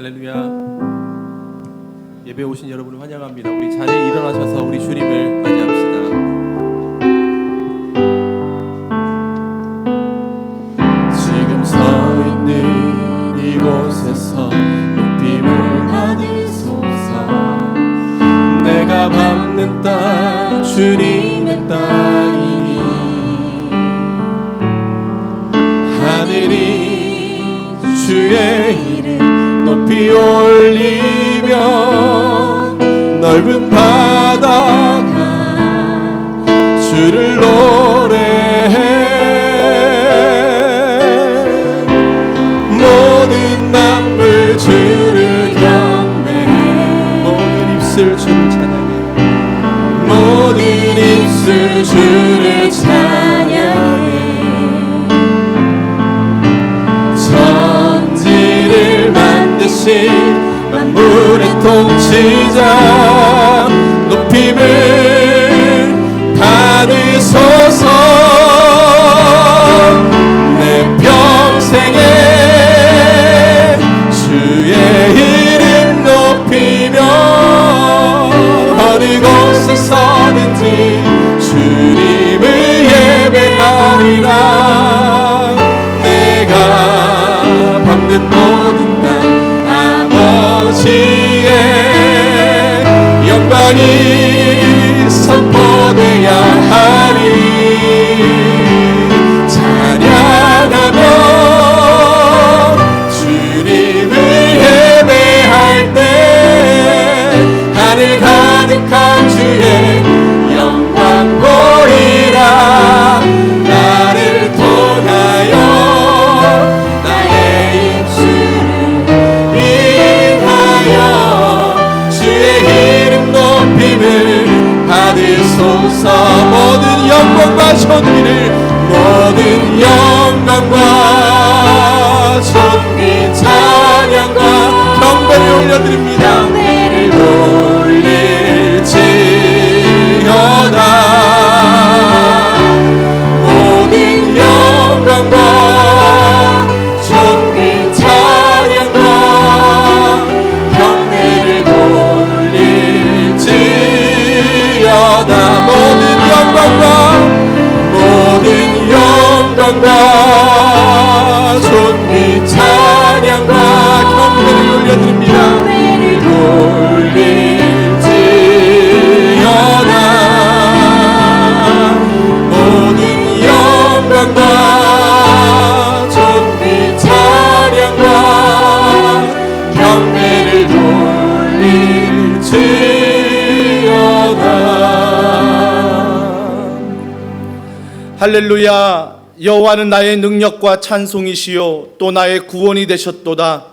할렐루야. 예배에 오신 여러분을 환영합니다. 우리 자리에 일어나셔서 우리 주님을 맞이합시다. 지금 서 있는 이곳에서 높임을 받으소서. 내가 밟는 땅 주님의 땅이니 하늘이 주의 이름 높이 올리며 넓은 바다가 주를 노래해. 모든 만물 주를 경배해. 모든 입술 주를 찬양해. 모든 입술 주를 찬양해. 천지를 만드신 만물의 통치자 높임을 받으소서. 내 평생에 주의 이름 높이며 어느 곳에 서든지 주님을 예배하리라. 내가 밟는 모든 땅 아버지의 영광이 선포되어야 하리. 찬양하며 주님을 예배할 때 하늘 가득한 주의 영광 보이라. 나를 통하여 나의 입술을 인하여 주의 이름 높임을 받으소서. 모든 영광과 존귀를 모든 영광과 존귀 찬양과 경배를 올려드립니다. 경배를 올릴지어다. 모든 영광과 존귀 찬양과 경배를 올릴지어다. 모든 영광과 존귀 찬양과 경배를 올려드립니다. 올릴지어다. 모든 영광과 존귀 찬양과 경배를 올릴지어다. 할렐루야. 여호와는 나의 능력과 찬송이시요 또 나의 구원이 되셨도다.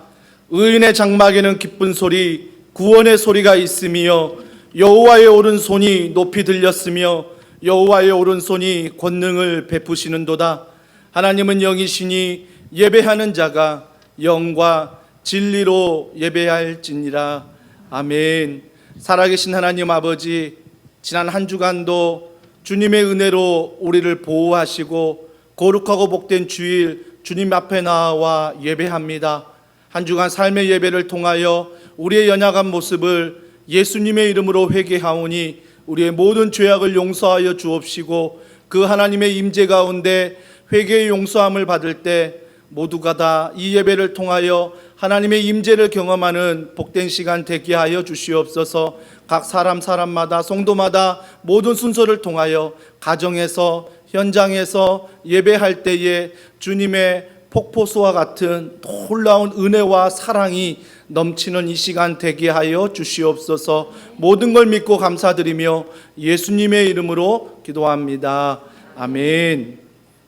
의인의 장막에는 기쁜 소리 구원의 소리가 있으며 여호와의 오른손이 높이 들렸으며 여호와의 오른손이 권능을 베푸시는도다. 하나님은 영이시니 예배하는 자가 영과 진리로 예배할지니라. 아멘. 살아계신 하나님 아버지, 지난 한 주간도 주님의 은혜로 우리를 보호하시고 거룩하고 복된 주일 주님 앞에 나와 예배합니다. 한 주간 삶의 예배를 통하여 우리의 연약한 모습을 예수님의 이름으로 회개하오니 우리의 모든 죄악을 용서하여 주옵시고 그 하나님의 임재 가운데 회개의 용서함을 받을 때 모두가 다 이 예배를 통하여 하나님의 임재를 경험하는 복된 시간 되게 하여 주시옵소서. 각 사람마다 성도마다 모든 순서를 통하여 가정에서 현장에서 예배할 때에 주님의 폭포수와 같은 놀라운 은혜와 사랑이 넘치는 이 시간 되게 하여 주시옵소서. 모든 걸 믿고 감사드리며 예수님의 이름으로 기도합니다. 아멘.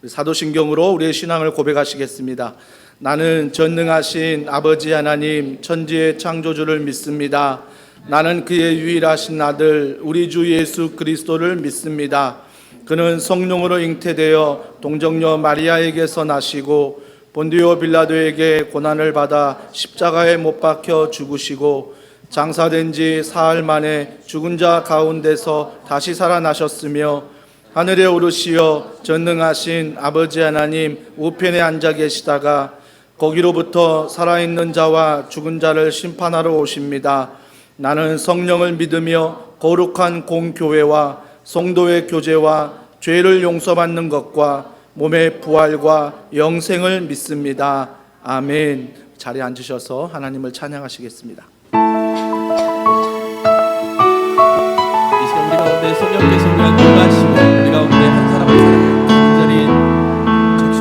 사도신경으로 우리의 신앙을 고백하시겠습니다. 나는 전능하신 아버지 하나님 천지의 창조주를 믿습니다. 나는 그의 유일하신 아들 우리 주 예수 그리스도를 믿습니다. 그는 성령으로 잉태되어 동정녀 마리아에게서 나시고 본디오 빌라도에게 고난을 받아 십자가에 못 박혀 죽으시고 장사된 지 사흘 만에 죽은 자 가운데서 다시 살아나셨으며 하늘에 오르시어 전능하신 아버지 하나님 우편에 앉아 계시다가 거기로부터 살아있는 자와 죽은 자를 심판하러 오십니다. 나는 성령을 믿으며 거룩한 공교회와 성도의 교제와 죄를 용서받는 것과 몸의 부활과 영생을 믿습니다. 아멘. 자리에 앉으셔서 하나님을 찬양하시겠습니다. 이 시간 우리 가운데 성령께서 우리 안에 임하시고 우리 가운데 한 사람 한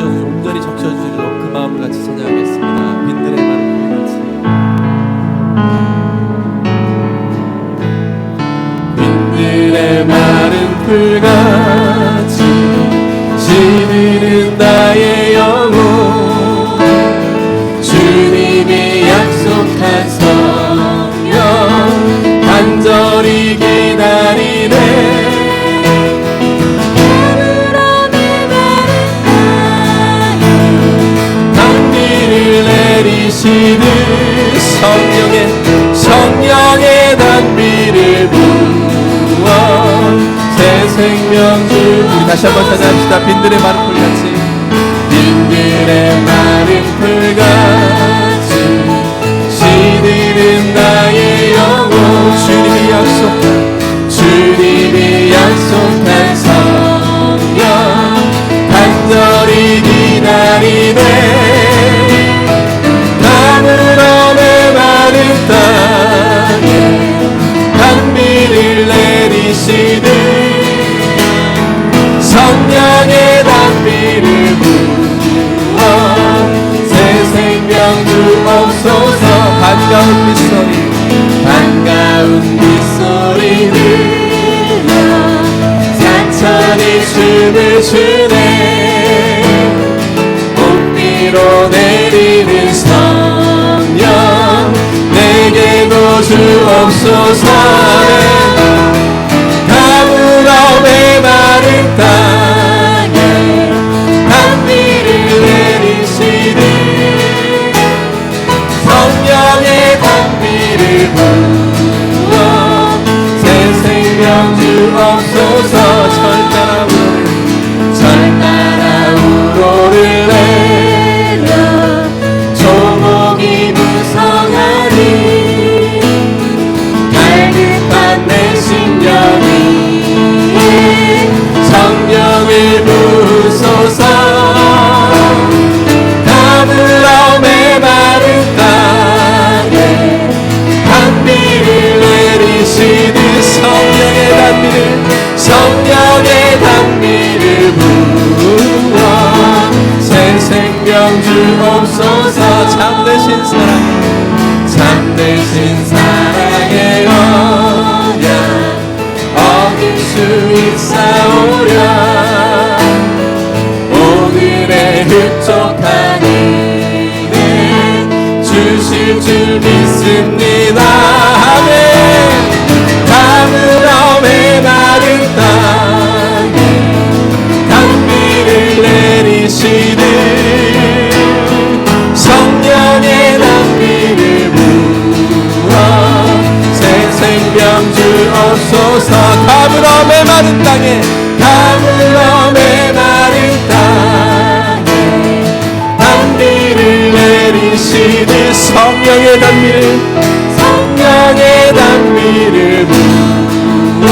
사람 온전히 적셔주시도록 그 마음을 같이 찬양하겠습니다. 빈들의 마른 풀같이 빈들의 마른 풀같이 시드는 나의 영혼 주님이 약속한 성령 간절히 기다리네 단비를 내리시듯 성령의 단비를 부어 새 생명 주 우리 다시 한번 찬양합시다. 빈들의 마른 풀같이 빈들의 마른 풀같이 시드는 나의 영혼 주님이 약속한 성령 간절히 기다리네 나무로 메마른 땅에 단비를 내리시듯 성령의 단비를 부어 새 생명 주옵소서 반가운 빗소리 들려 산천이 춤을 추네 꽃비로 내리는 성령 내게도 주옵소서 가물어 메마른 땅에 단비를 내리시듯 성령의 단비를 부어 새 생명 주옵소서 철따라 우로를 내려 조목이 무성하니 갈급한 내 심령이 성령을 부소서 가물어 메마른 땅에 단비를 내리시듯 성령의 단비를 부어 새 생명 주옵소서 참되신 사랑의 언약 어길 수 있사오랴 오늘의 흡족한 은혜 주실 줄 믿습니다. 아멘. 가물어 메마른 땅에 단비를 내리시듯 성령의 단비를 부어 새 생명 주옵소서 가물어 메마른 땅에 단비를 내리시듯 성령의 단비를 부어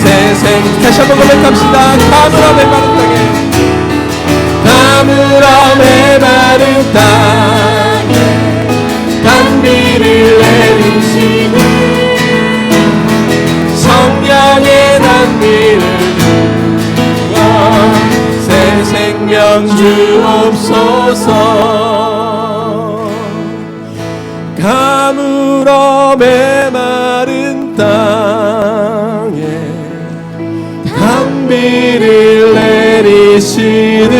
새 생명 다시 한번 고백합시다. 가물어 메마른 땅에 단비를 내리시듯 성령의 단비를 부어 새 생명 주옵소서 가물어 메마른 땅에 단비를 내리시듯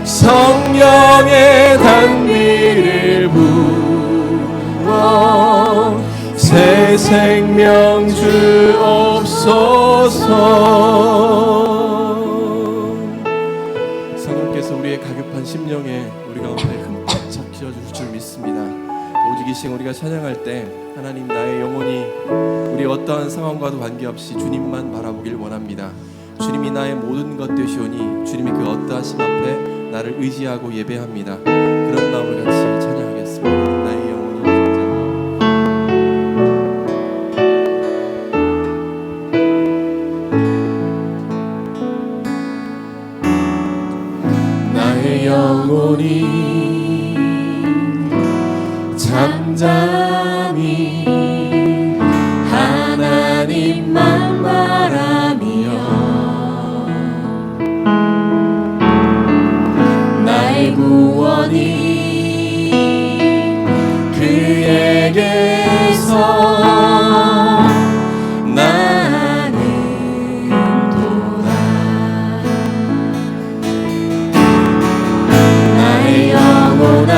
성령의 단비를 부어 새 생명 주옵소서. 성령께서 우리의 가급한 심령에 우리 가운데 흠뻑 적셔 주실 줄 믿습니다. 오직 이 시간 우리가 찬양할 때 하나님 나의 영혼이 우리 어떠한 상황과도 관계없이 주님만 바라보길 원합니다. 주님이 나의 모든 것 되시오니 주님이 그 어떠하심 앞에 나를 의지하고 예배합니다. 그런 마음을 같이 찬양하겠습니다. 나의 영혼이 나의 영혼이 잠잠히 하나님만 바라며 나의 구원이 그에게서 나는 도다. 나의 영혼아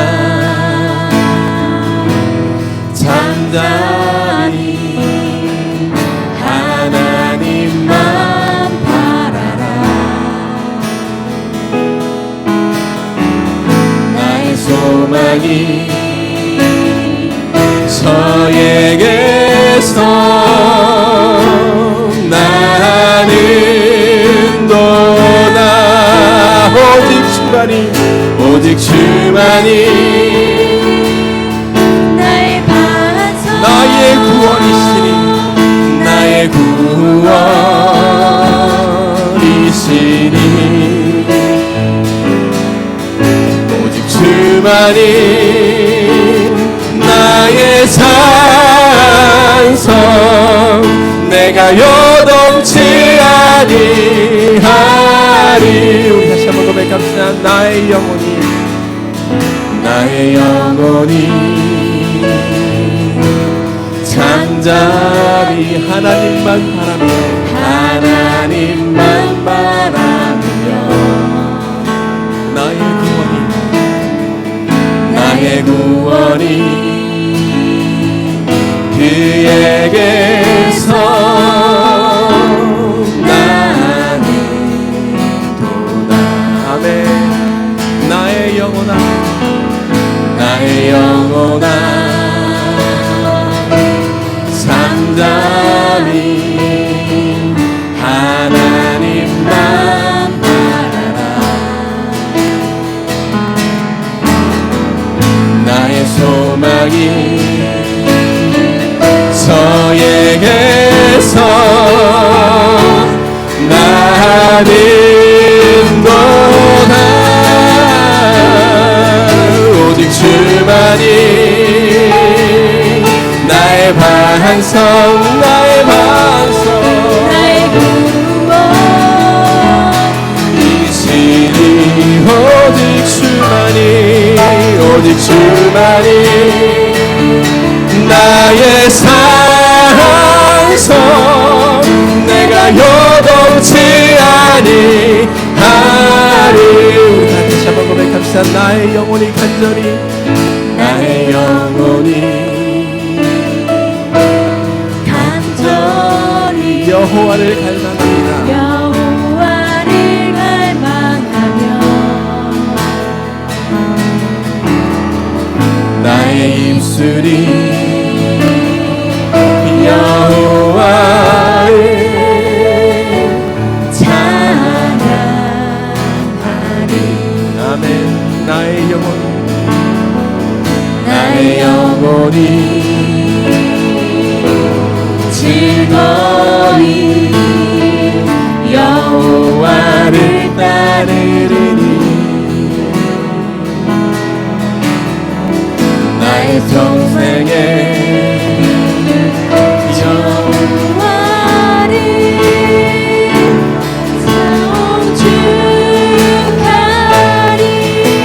잠잠히 하나님만 바라라. 나의 소망이 저에게서 나는 도다. 오직 주만이 나의 구원이시니 나의 구원이시니 오직 주만이 나의 산성 내가 요동치 아니하리. 우리 다시 한번 고백합시다. 나의 영혼이 잠잠히 하나님만 바라며 나의 구원이 그에게서 나는 도다. 아멘. 나의 영혼아 잠잠히 하나님만 바라라. 나의 소망이 저에게서 나는 도다. 오직 주만이 나의 반성 나의 구원이시니 오직 주만이 나의 산성 내가 요동치 아니하리. 다시 한번 고백합시다. 나의 영혼이 간절히 여호와를 갈망합니다. 나의 입술이 여호와를 찬양하리. 아멘. 나의 영혼이 즐거이 여호와를 따르리니 나의 평생에 여호와를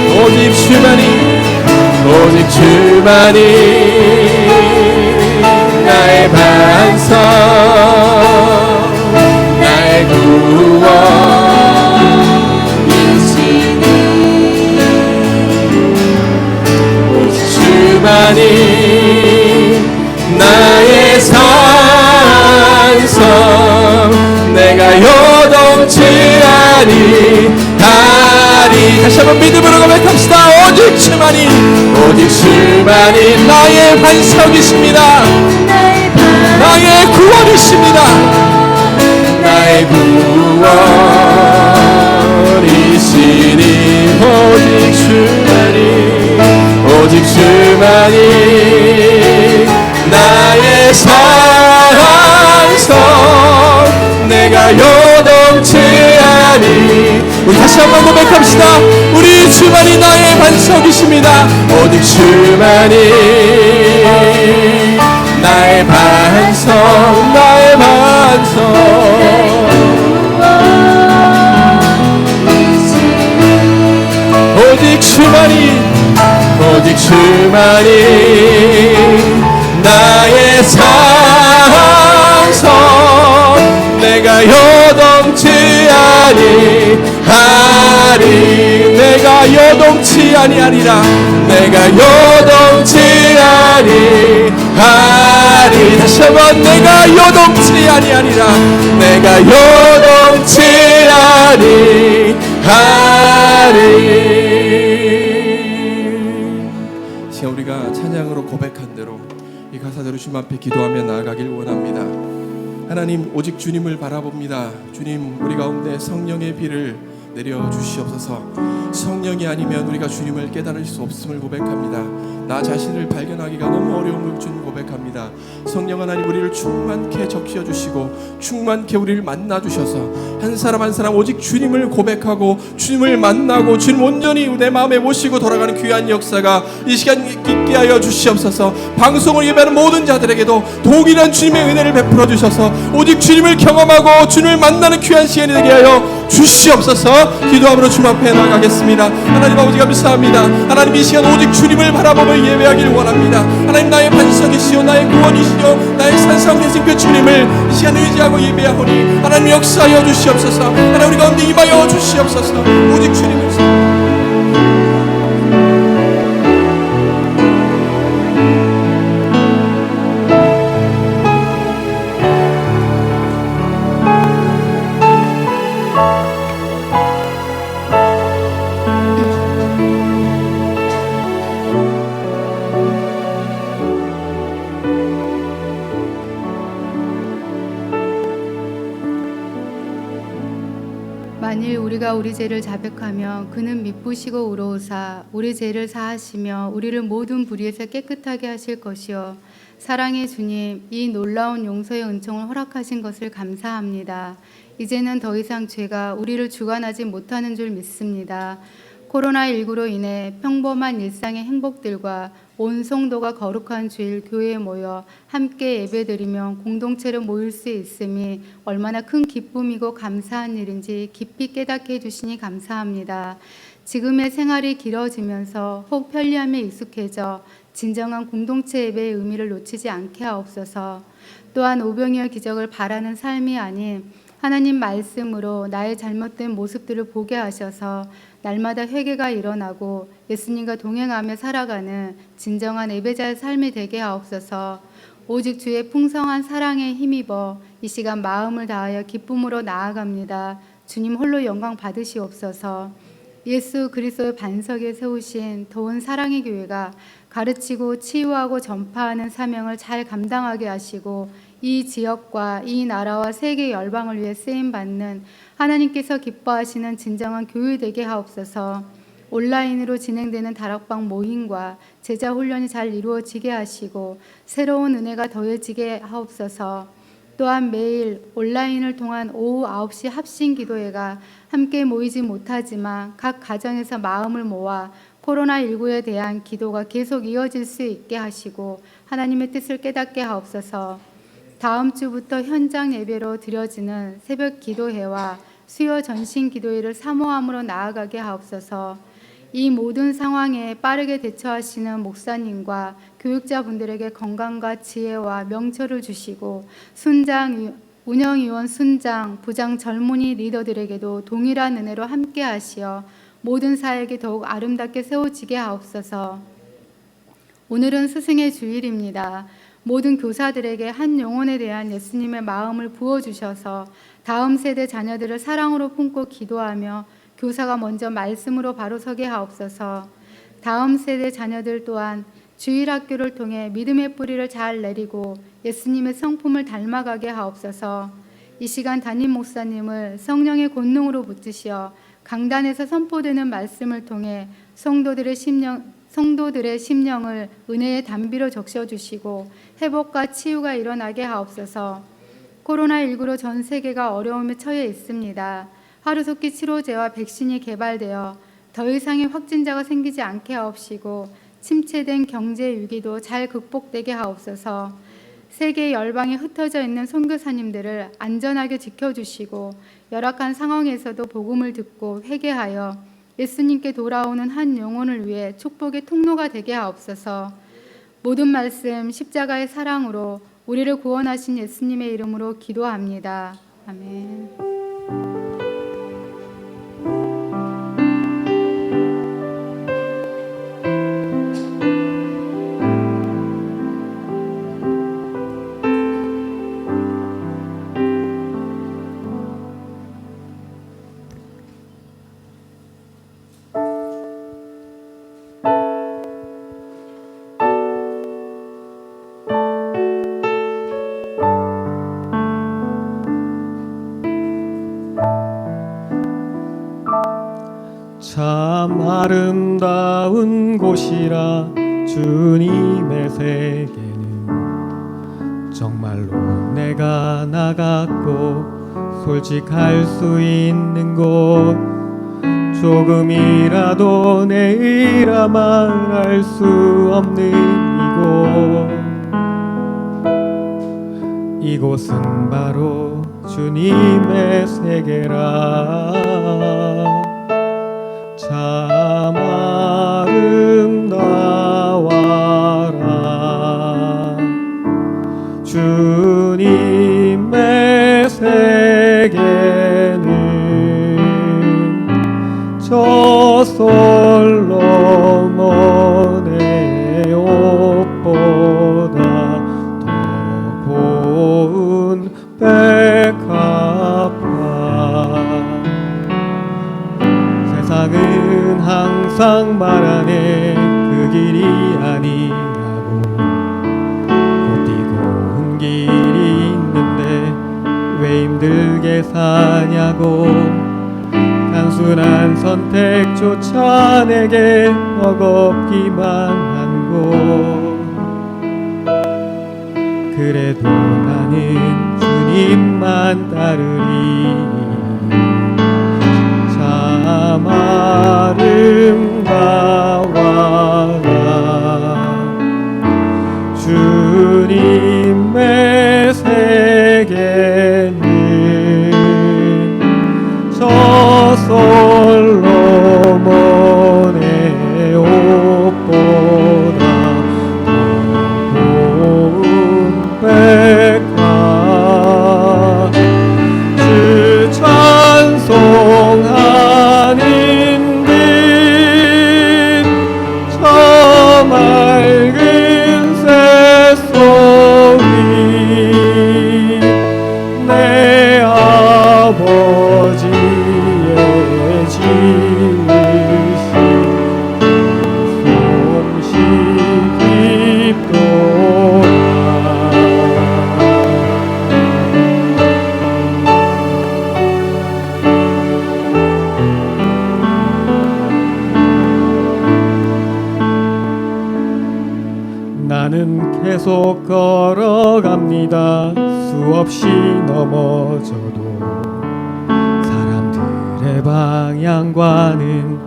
찬송하리. 오직 주만이 나의 반성 나의 구원이시니 오직 주만이 나의 산성 내가 요동치 아니하리. 다시 한번 믿음으로 고백합시다. 오직 주만이 나의 반석이십니다. 나의 구원이십니다. 나의 구원이시니 오직 주만이 오직 주만이 나의 사랑성 내가 요동치 아니. 우리 다시 한번 고백합시다. 우리 주만이 나의 반석이십니다. 오직 주만이 나의 반석 나의 반석. 오직 주만이 오직 주만이 나의 산성 내가 요동치 아니하리. 내가 요동치 아니하리라. 내가 요동치 아니하리. 다시 한번 내가 요동치 아니하리라. 내가 요동치 아니하리. 지금 우리가 찬양으로 고백한 대로 이 가사대로 주님 앞에 기도하며 나아가길 원합니다. 하나님, 오직 주님을 바라봅니다. 주님, 우리 가운데 성령의 비를 내려 주시옵소서. 성령이 아니면 우리가 주님을 깨달을 수 없음을 고백합니다. 나 자신을 발견하기가 너무 어려움을 준 고백합니다. 성령 하나님, 우리를 충만케 적셔 주시고 충만케 우리를 만나 주셔서 한 사람 한 사람 오직 주님을 고백하고 주님을 만나고 주님 온전히 내 마음에 모시고 돌아가는 귀한 역사가 이 시간 있게 하여 주시옵소서. 방송을 예배하는 모든 자들에게도 동일한 주님의 은혜를 베풀어 주셔서 오직 주님을 경험하고 주님을 만나는 귀한 시간이 되게 하여 주시옵소서. 기도함으로 주님 앞에 나가겠습니다. 하나님 아버지 감사합니다. 하나님, 이 시간 오직 주님을 바라보며 예배하기를 원합니다. 하나님, 나의 반석이시오 나의 구원이시오 나의 산성 되신 그 주님을 이 시간 의지하고 예배하오니 하나님 역사하여 주시옵소서. 하나님, 우리 가운데 임하여 주시옵소서. 오직 주님을 만일 우리가 우리 죄를 자백하면 그는 미쁘시고 의로우사 우리 죄를 사하시며 우리를 모든 불의에서 깨끗하게 하실 것이요. 사랑의 주님, 이 놀라운 용서의 은총을 허락하신 것을 감사합니다. 이제는 더 이상 죄가 우리를 주관하지 못하는 줄 믿습니다. 코로나19로 인해 평범한 일상의 행복들과 온 성도가 거룩한 주일 교회에 모여 함께 예배드리며 공동체로 모일 수 있음이 얼마나 큰 기쁨이고 감사한 일인지 깊이 깨닫게 해주시니 감사합니다. 지금의 생활이 길어지면서 혹 편리함에 익숙해져 진정한 공동체 예배의 의미를 놓치지 않게 하옵소서. 또한 오병이어 기적을 바라는 삶이 아닌 하나님 말씀으로 나의 잘못된 모습들을 보게 하셔서 날마다 회개가 일어나고 예수님과 동행하며 살아가는 진정한 예배자의 삶이 되게 하옵소서. 오직 주의 풍성한 사랑에 힘입어 이 시간 마음을 다하여 기쁨으로 나아갑니다. 주님 홀로 영광 받으시옵소서. 예수 그리스도의 반석에 세우신 더운 사랑의 교회가 가르치고 치유하고 전파하는 사명을 잘 감당하게 하시고 이 지역과 이 나라와 세계 열방을 위해 쓰임받는 하나님께서 기뻐하시는 진정한 교회 되게 하옵소서. 온라인으로 진행되는 다락방 모임과 제자 훈련이 잘 이루어지게 하시고 새로운 은혜가 더해지게 하옵소서. 또한 매일 온라인을 통한 오후 9시 합심 기도회가 함께 모이지 못하지만 각 가정에서 마음을 모아 코로나19에 대한 기도가 계속 이어질 수 있게 하시고 하나님의 뜻을 깨닫게 하옵소서. 다음 주부터 현장 예배로 드려지는 새벽 기도회와 수요 전신 기도회를 사모함으로 나아가게 하옵소서. 이 모든 상황에 빠르게 대처하시는 목사님과 교육자분들에게 건강과 지혜와 명철을 주시고 운영위원 순장, 부장 젊은이 리더들에게도 동일한 은혜로 함께 하시어 모든 사역이 더욱 아름답게 세워지게 하옵소서. 오늘은 스승의 주일입니다. 모든 교사들에게 한 영혼에 대한 예수님의 마음을 부어주셔서 다음 세대 자녀들을 사랑으로 품고 기도하며 교사가 먼저 말씀으로 바로 서게 하옵소서. 다음 세대 자녀들 또한 주일학교를 통해 믿음의 뿌리를 잘 내리고 예수님의 성품을 닮아가게 하옵소서. 이 시간 담임 목사님을 성령의 권능으로 붙드시어 강단에서 선포되는 말씀을 통해 성도들의 심령을 은혜의 단비로 적셔주시고 회복과 치유가 일어나게 하옵소서. 코로나19로 전 세계가 어려움에 처해 있습니다. 하루속히 치료제와 백신이 개발되어 더 이상의 확진자가 생기지 않게 하옵시고 침체된 경제 위기도 잘 극복되게 하옵소서. 세계 열방에 흩어져 있는 선교사님들을 안전하게 지켜주시고 열악한 상황에서도 복음을 듣고 회개하여 예수님께 돌아오는 한 영혼을 위해 축복의 통로가 되게 하옵소서. 모든 말씀 십자가의 사랑으로 우리를 구원하신 예수님의 이름으로 기도합니다. 아멘. 참 아름다운 곳이라 주님의 세계는 정말로 내가 나갔고 솔직할 수 있는 곳 조금이라도 내일아 말할 수 없는 이곳은 바로 주님의 세계라 참 아름다워라 주님의 세계는 저 솔로몬의 옷보다 더 고운 백합화 세상은 항상 말하네 그 길이 아니라고 곱디고 온 길이 있는데 왜 힘들게 사냐고 단순한 선택조차 내게 버겁기만 한 곳 그래도 나는 주님만 따르리 참 아름다워라 주님의 세계는 저 솔로몬의 옷보다 더 고운 백화 주 찬송하는 저 맑은 새소리 내 아버지의 지으신 솜씨 깊도다 나는 계속 걸어갑니다. 수없이 넘어져도 사람들의 방향과는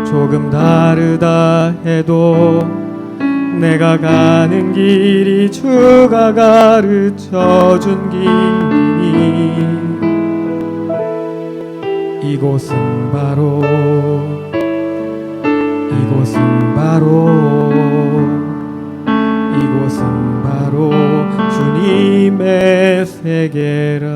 조금 다르다 해도 내가 가는 길이 주가 가르쳐준 길이니 이곳은 바로 주님의 세계라.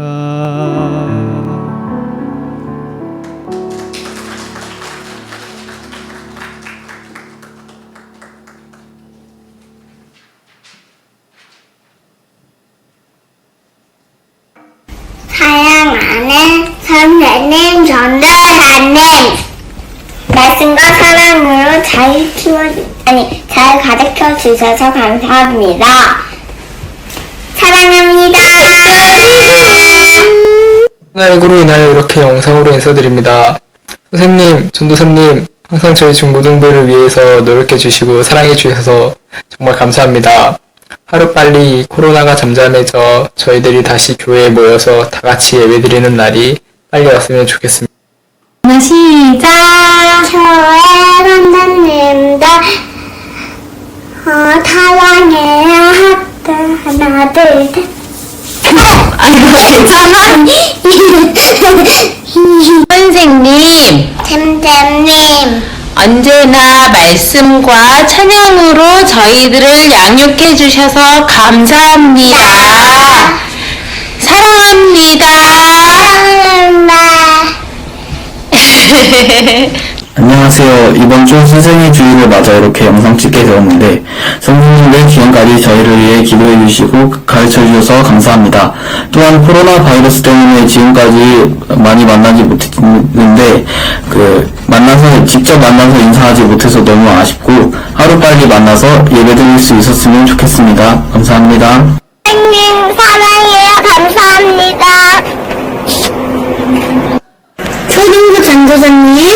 사랑하는 선생님, 전도사님, 말씀과 사랑으로 잘 가르쳐 주셔서 감사합니다. 사랑합니다. 코로나19로 인하여 이렇게 영상으로 인사드립니다. 선생님, 전도사님, 항상 저희 중고등부를 위해서 노력해 주시고 사랑해 주셔서 정말 감사합니다. 하루빨리 코로나가 잠잠해져 저희들이 다시 교회에 모여서 다 같이 예배드리는 날이 빨리 왔으면 좋겠습니다. 시작! 교회 선생님들 사랑해요. 하트 하나 둘 셋. 아이고 괜찮아? 선생님, 잼잼님 언제나 말씀과 찬양으로 저희들을 양육해 주셔서 감사합니다. 사랑합니다. 안녕하세요. 이번 주 선생님 주일을 맞아 이렇게 영상 찍게 되었는데 선생님들 기간까지 저희를 위해 기도해 주시고 가르쳐 주셔서 감사합니다. 또한 코로나 바이러스 때문에 지금까지 많이 만나지 못했는데 직접 만나서 인사하지 못해서 너무 아쉽고 하루빨리 만나서 예배드릴 수 있었으면 좋겠습니다. 감사합니다. 선생님 사랑해요. 감사합니다. 초등부 전도사님,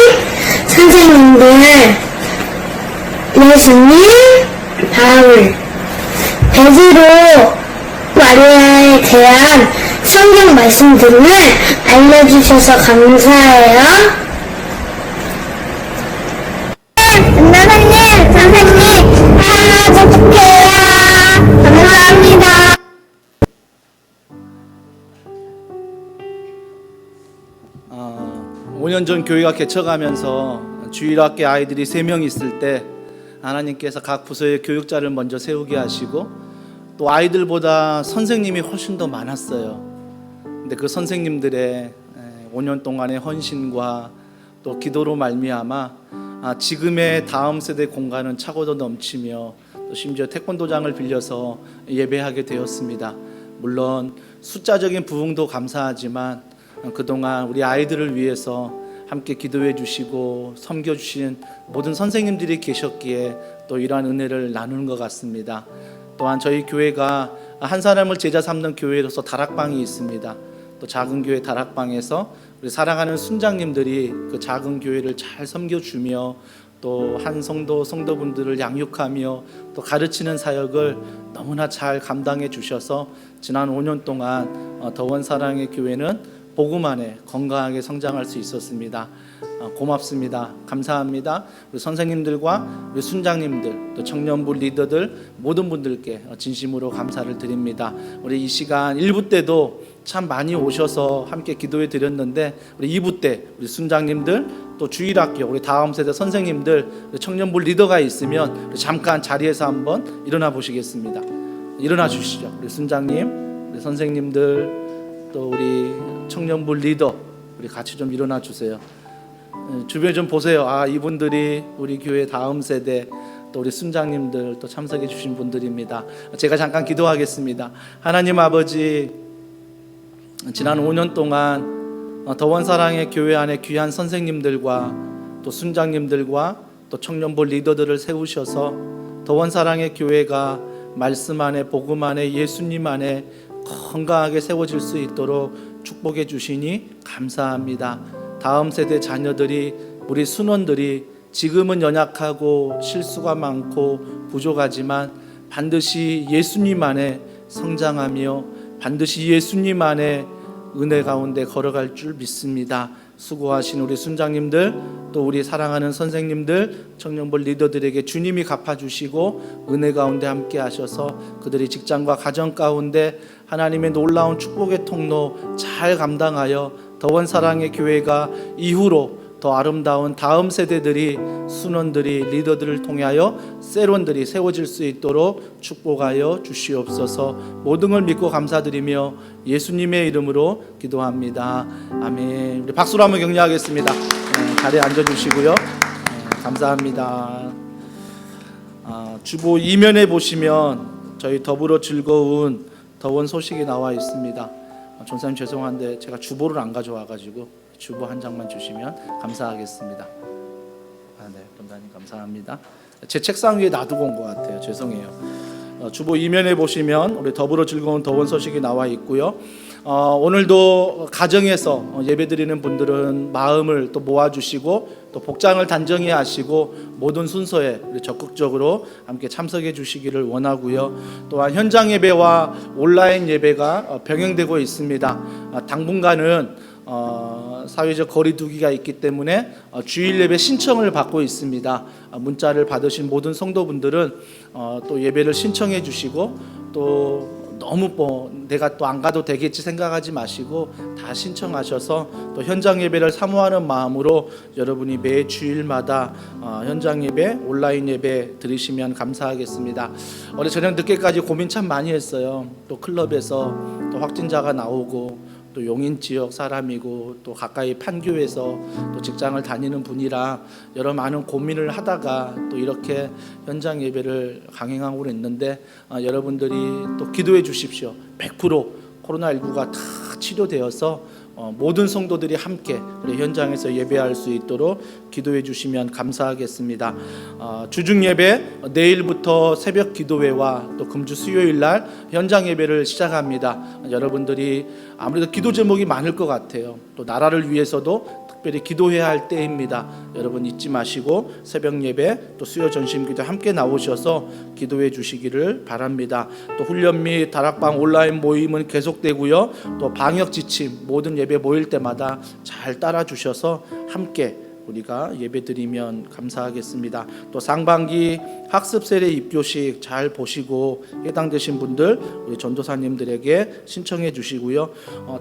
선생님들, 예수님, 바울, 베드로, 마리아에 대한 성경 말씀들을 알려주셔서 감사해요. 전도사님, 선생님, 사랑하고 싶어요. 감사합니다. 5년 전 교회가 개척하면서 주일학교 아이들이 3명 있을 때 하나님께서 각 부서의 교육자를 먼저 세우게 하시고 또 아이들보다 선생님이 훨씬 더 많았어요. 근데 그 선생님들의 5년 동안의 헌신과 또 기도로 말미암아 지금의 다음 세대 공간은 차고도 넘치며 또 심지어 태권도장을 빌려서 예배하게 되었습니다. 물론 숫자적인 부흥도 감사하지만 그동안 우리 아이들을 위해서 함께 기도해 주시고 섬겨 주신 모든 선생님들이 계셨기에 또 이러한 은혜를 나누는 것 같습니다. 또한 저희 교회가 한 사람을 제자 삼는 교회로서 다락방이 있습니다. 또 작은 교회 다락방에서 우리 사랑하는 순장님들이 그 작은 교회를 잘 섬겨주며 또 한 성도분들을 양육하며 또 가르치는 사역을 너무나 잘 감당해 주셔서 지난 5년 동안 더원 사랑의 교회는 복음 안에 건강하게 성장할 수 있었습니다. 고맙습니다. 감사합니다. 우리 선생님들과 우리 순장님들 또 청년부 리더들 모든 분들께 진심으로 감사를 드립니다. 우리 이 시간 1부 때도 참 많이 오셔서 함께 기도해 드렸는데 우리 2부 때 우리 순장님들 또 주일학교 우리 다음 세대 선생님들 우리 청년부 리더가 있으면 우리 잠깐 자리에서 한번 일어나 보시겠습니다. 일어나 주시죠. 우리 순장님, 우리 선생님들 또 우리 청년부 리더 우리 같이 좀 일어나 주세요. 주변에 좀 보세요. 이분들이 우리 교회 다음 세대 또 우리 순장님들 또 참석해 주신 분들입니다. 제가 잠깐 기도하겠습니다. 하나님 아버지, 지난 5년 동안 더원 사랑의 교회 안에 귀한 선생님들과 또 순장님들과 또 청년부 리더들을 세우셔서 더원 사랑의 교회가 말씀 안에 복음 안에 예수님 안에 건강하게 세워질 수 있도록 축복해 주시니 감사합니다. 다음 세대 자녀들이 우리 순원들이 지금은 연약하고 실수가 많고 부족하지만 반드시 예수님 안에 성장하며 반드시 예수님 안에 은혜 가운데 걸어갈 줄 믿습니다. 수고하신 우리 순장님들 또 우리 사랑하는 선생님들 청년부 리더들에게 주님이 갚아주시고 은혜 가운데 함께 하셔서 그들이 직장과 가정 가운데 하나님의 놀라운 축복의 통로 잘 감당하여 더원 사랑의 교회가 이후로 더 아름다운 다음 세대들이 순원들이 리더들을 통하여 세론들이 세워질 수 있도록 축복하여 주시옵소서. 모든 걸 믿고 감사드리며 예수님의 이름으로 기도합니다. 아멘. 우리 박수로 한번 격려하겠습니다. 자리에 앉아주시고요. 감사합니다. 주보 2면에 보시면 저희 더불어 즐거운 더원 소식이 나와 있습니다. 전사님 죄송한데 제가 주보를 안 가져와가지고 주보 한 장만 주시면 감사하겠습니다. 네, 전사님 감사합니다. 제 책상 위에 놔두고 온 것 같아요. 죄송해요. 주보 이면에 보시면 우리 더불어 즐거운 더원 소식이 나와 있고요. 오늘도 가정에서 예배드리는 분들은 마음을 또 모아주시고 또 복장을 단정히 하시고 모든 순서에 우리 적극적으로 함께 참석해 주시기를 원하고요. 또한 현장 예배와 온라인 예배가 병행되고 있습니다. 당분간은 사회적 거리두기가 있기 때문에 주일 예배 신청을 받고 있습니다. 문자를 받으신 모든 성도분들은 또 예배를 신청해 주시고 또 너무 내가 또 안 가도 되겠지 생각하지 마시고 다 신청하셔서 또 현장 예배를 사모하는 마음으로 여러분이 매 주일마다 현장 예배, 온라인 예배 들으시면 감사하겠습니다. 어제 저녁 늦게까지 고민 참 많이 했어요. 또 클럽에서 또 확진자가 나오고 또 용인 지역 사람이고 또 가까이 판교에서 또 직장을 다니는 분이라 여러 많은 고민을 하다가 또 이렇게 현장 예배를 강행하고 있는데 여러분들이 또 기도해 주십시오. 100% 코로나19가 다 치료되어서 모든 성도들이 함께 우리 현장에서 예배할 수 있도록 기도해 주시면 감사하겠습니다. 주중 예배 내일부터 새벽 기도회와 또 금주 수요일 날 현장 예배를 시작합니다. 여러분들이 아무래도 기도 제목이 많을 것 같아요. 또 나라를 위해서도 특별히 기도해야 할 때입니다. 여러분 잊지 마시고 새벽 예배 또 수요 전심 기도 함께 나오셔서 기도해 주시기를 바랍니다. 또 훈련 및 다락방 온라인 모임은 계속되고요. 또 방역 지침 모든 예배 모일 때마다 잘 따라 주셔서 함께 우리가 예배드리면 감사하겠습니다. 또 상반기 학습 세례 입교식 잘 보시고 해당되신 분들 우리 전도사님들에게 신청해 주시고요.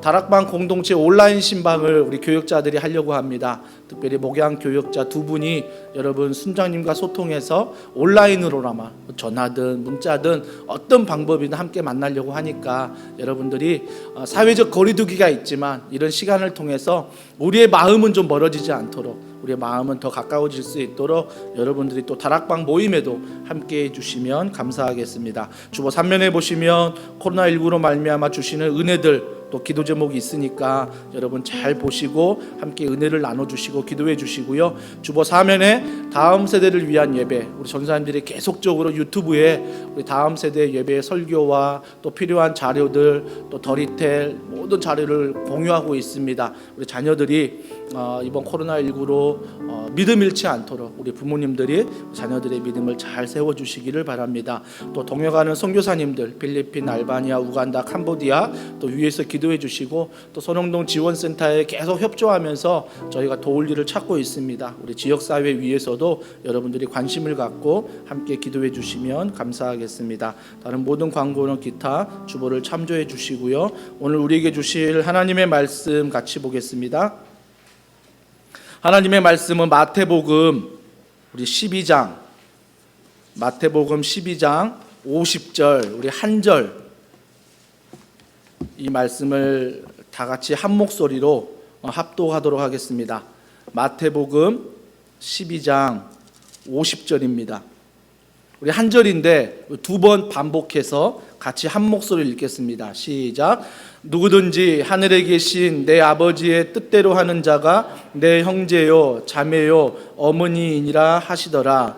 다락방 공동체 온라인 신방을 우리 교역자들이 하려고 합니다. 특별히 목양 교역자 두 분이 여러분 순장님과 소통해서 온라인으로나마 전화든 문자든 어떤 방법이든 함께 만나려고 하니까 여러분들이 사회적 거리두기가 있지만 이런 시간을 통해서 우리의 마음은 좀 멀어지지 않도록 우리의 마음은 더 가까워질 수 있도록 여러분들이 또 다락방 모임에도 함께해 주시면 감사하겠습니다. 주보 3면에 보시면 코로나19로 말미암아 주시는 은혜들 또 기도 제목이 있으니까 여러분 잘 보시고 함께 은혜를 나눠주시고 기도해 주시고요. 주보 4면에 다음 세대를 위한 예배 우리 전사님들이 계속적으로 유튜브에 우리 다음 세대 예배 설교와 또 필요한 자료들 또 더리텔 모든 자료를 공유하고 있습니다. 우리 자녀들이 이번 코로나19로 믿음 잃지 않도록 우리 부모님들이 자녀들의 믿음을 잘 세워주시기를 바랍니다. 또 동역하는 선교사님들 필리핀, 알바니아, 우간다, 캄보디아 또 위에서 기도해 주시고 또 선홍동 지원센터에 계속 협조하면서 저희가 도울 일을 찾고 있습니다. 우리 지역사회 위에서도 여러분들이 관심을 갖고 함께 기도해 주시면 감사하겠습니다. 다른 모든 광고는 기타 주보를 참조해 주시고요. 오늘 우리에게 주실 하나님의 말씀 같이 보겠습니다. 하나님의 말씀은 마태복음 우리 12장 마태복음 12장 50절 우리 한 절 이 말씀을 다 같이 한 목소리로 합독하도록 하겠습니다. 마태복음 12장 50절입니다. 우리 한 절인데 두 번 반복해서 같이 한 목소리를 읽겠습니다. 시작. 누구든지 하늘에 계신 내 아버지의 뜻대로 하는 자가 내 형제요 자매요 어머니이니라 하시더라.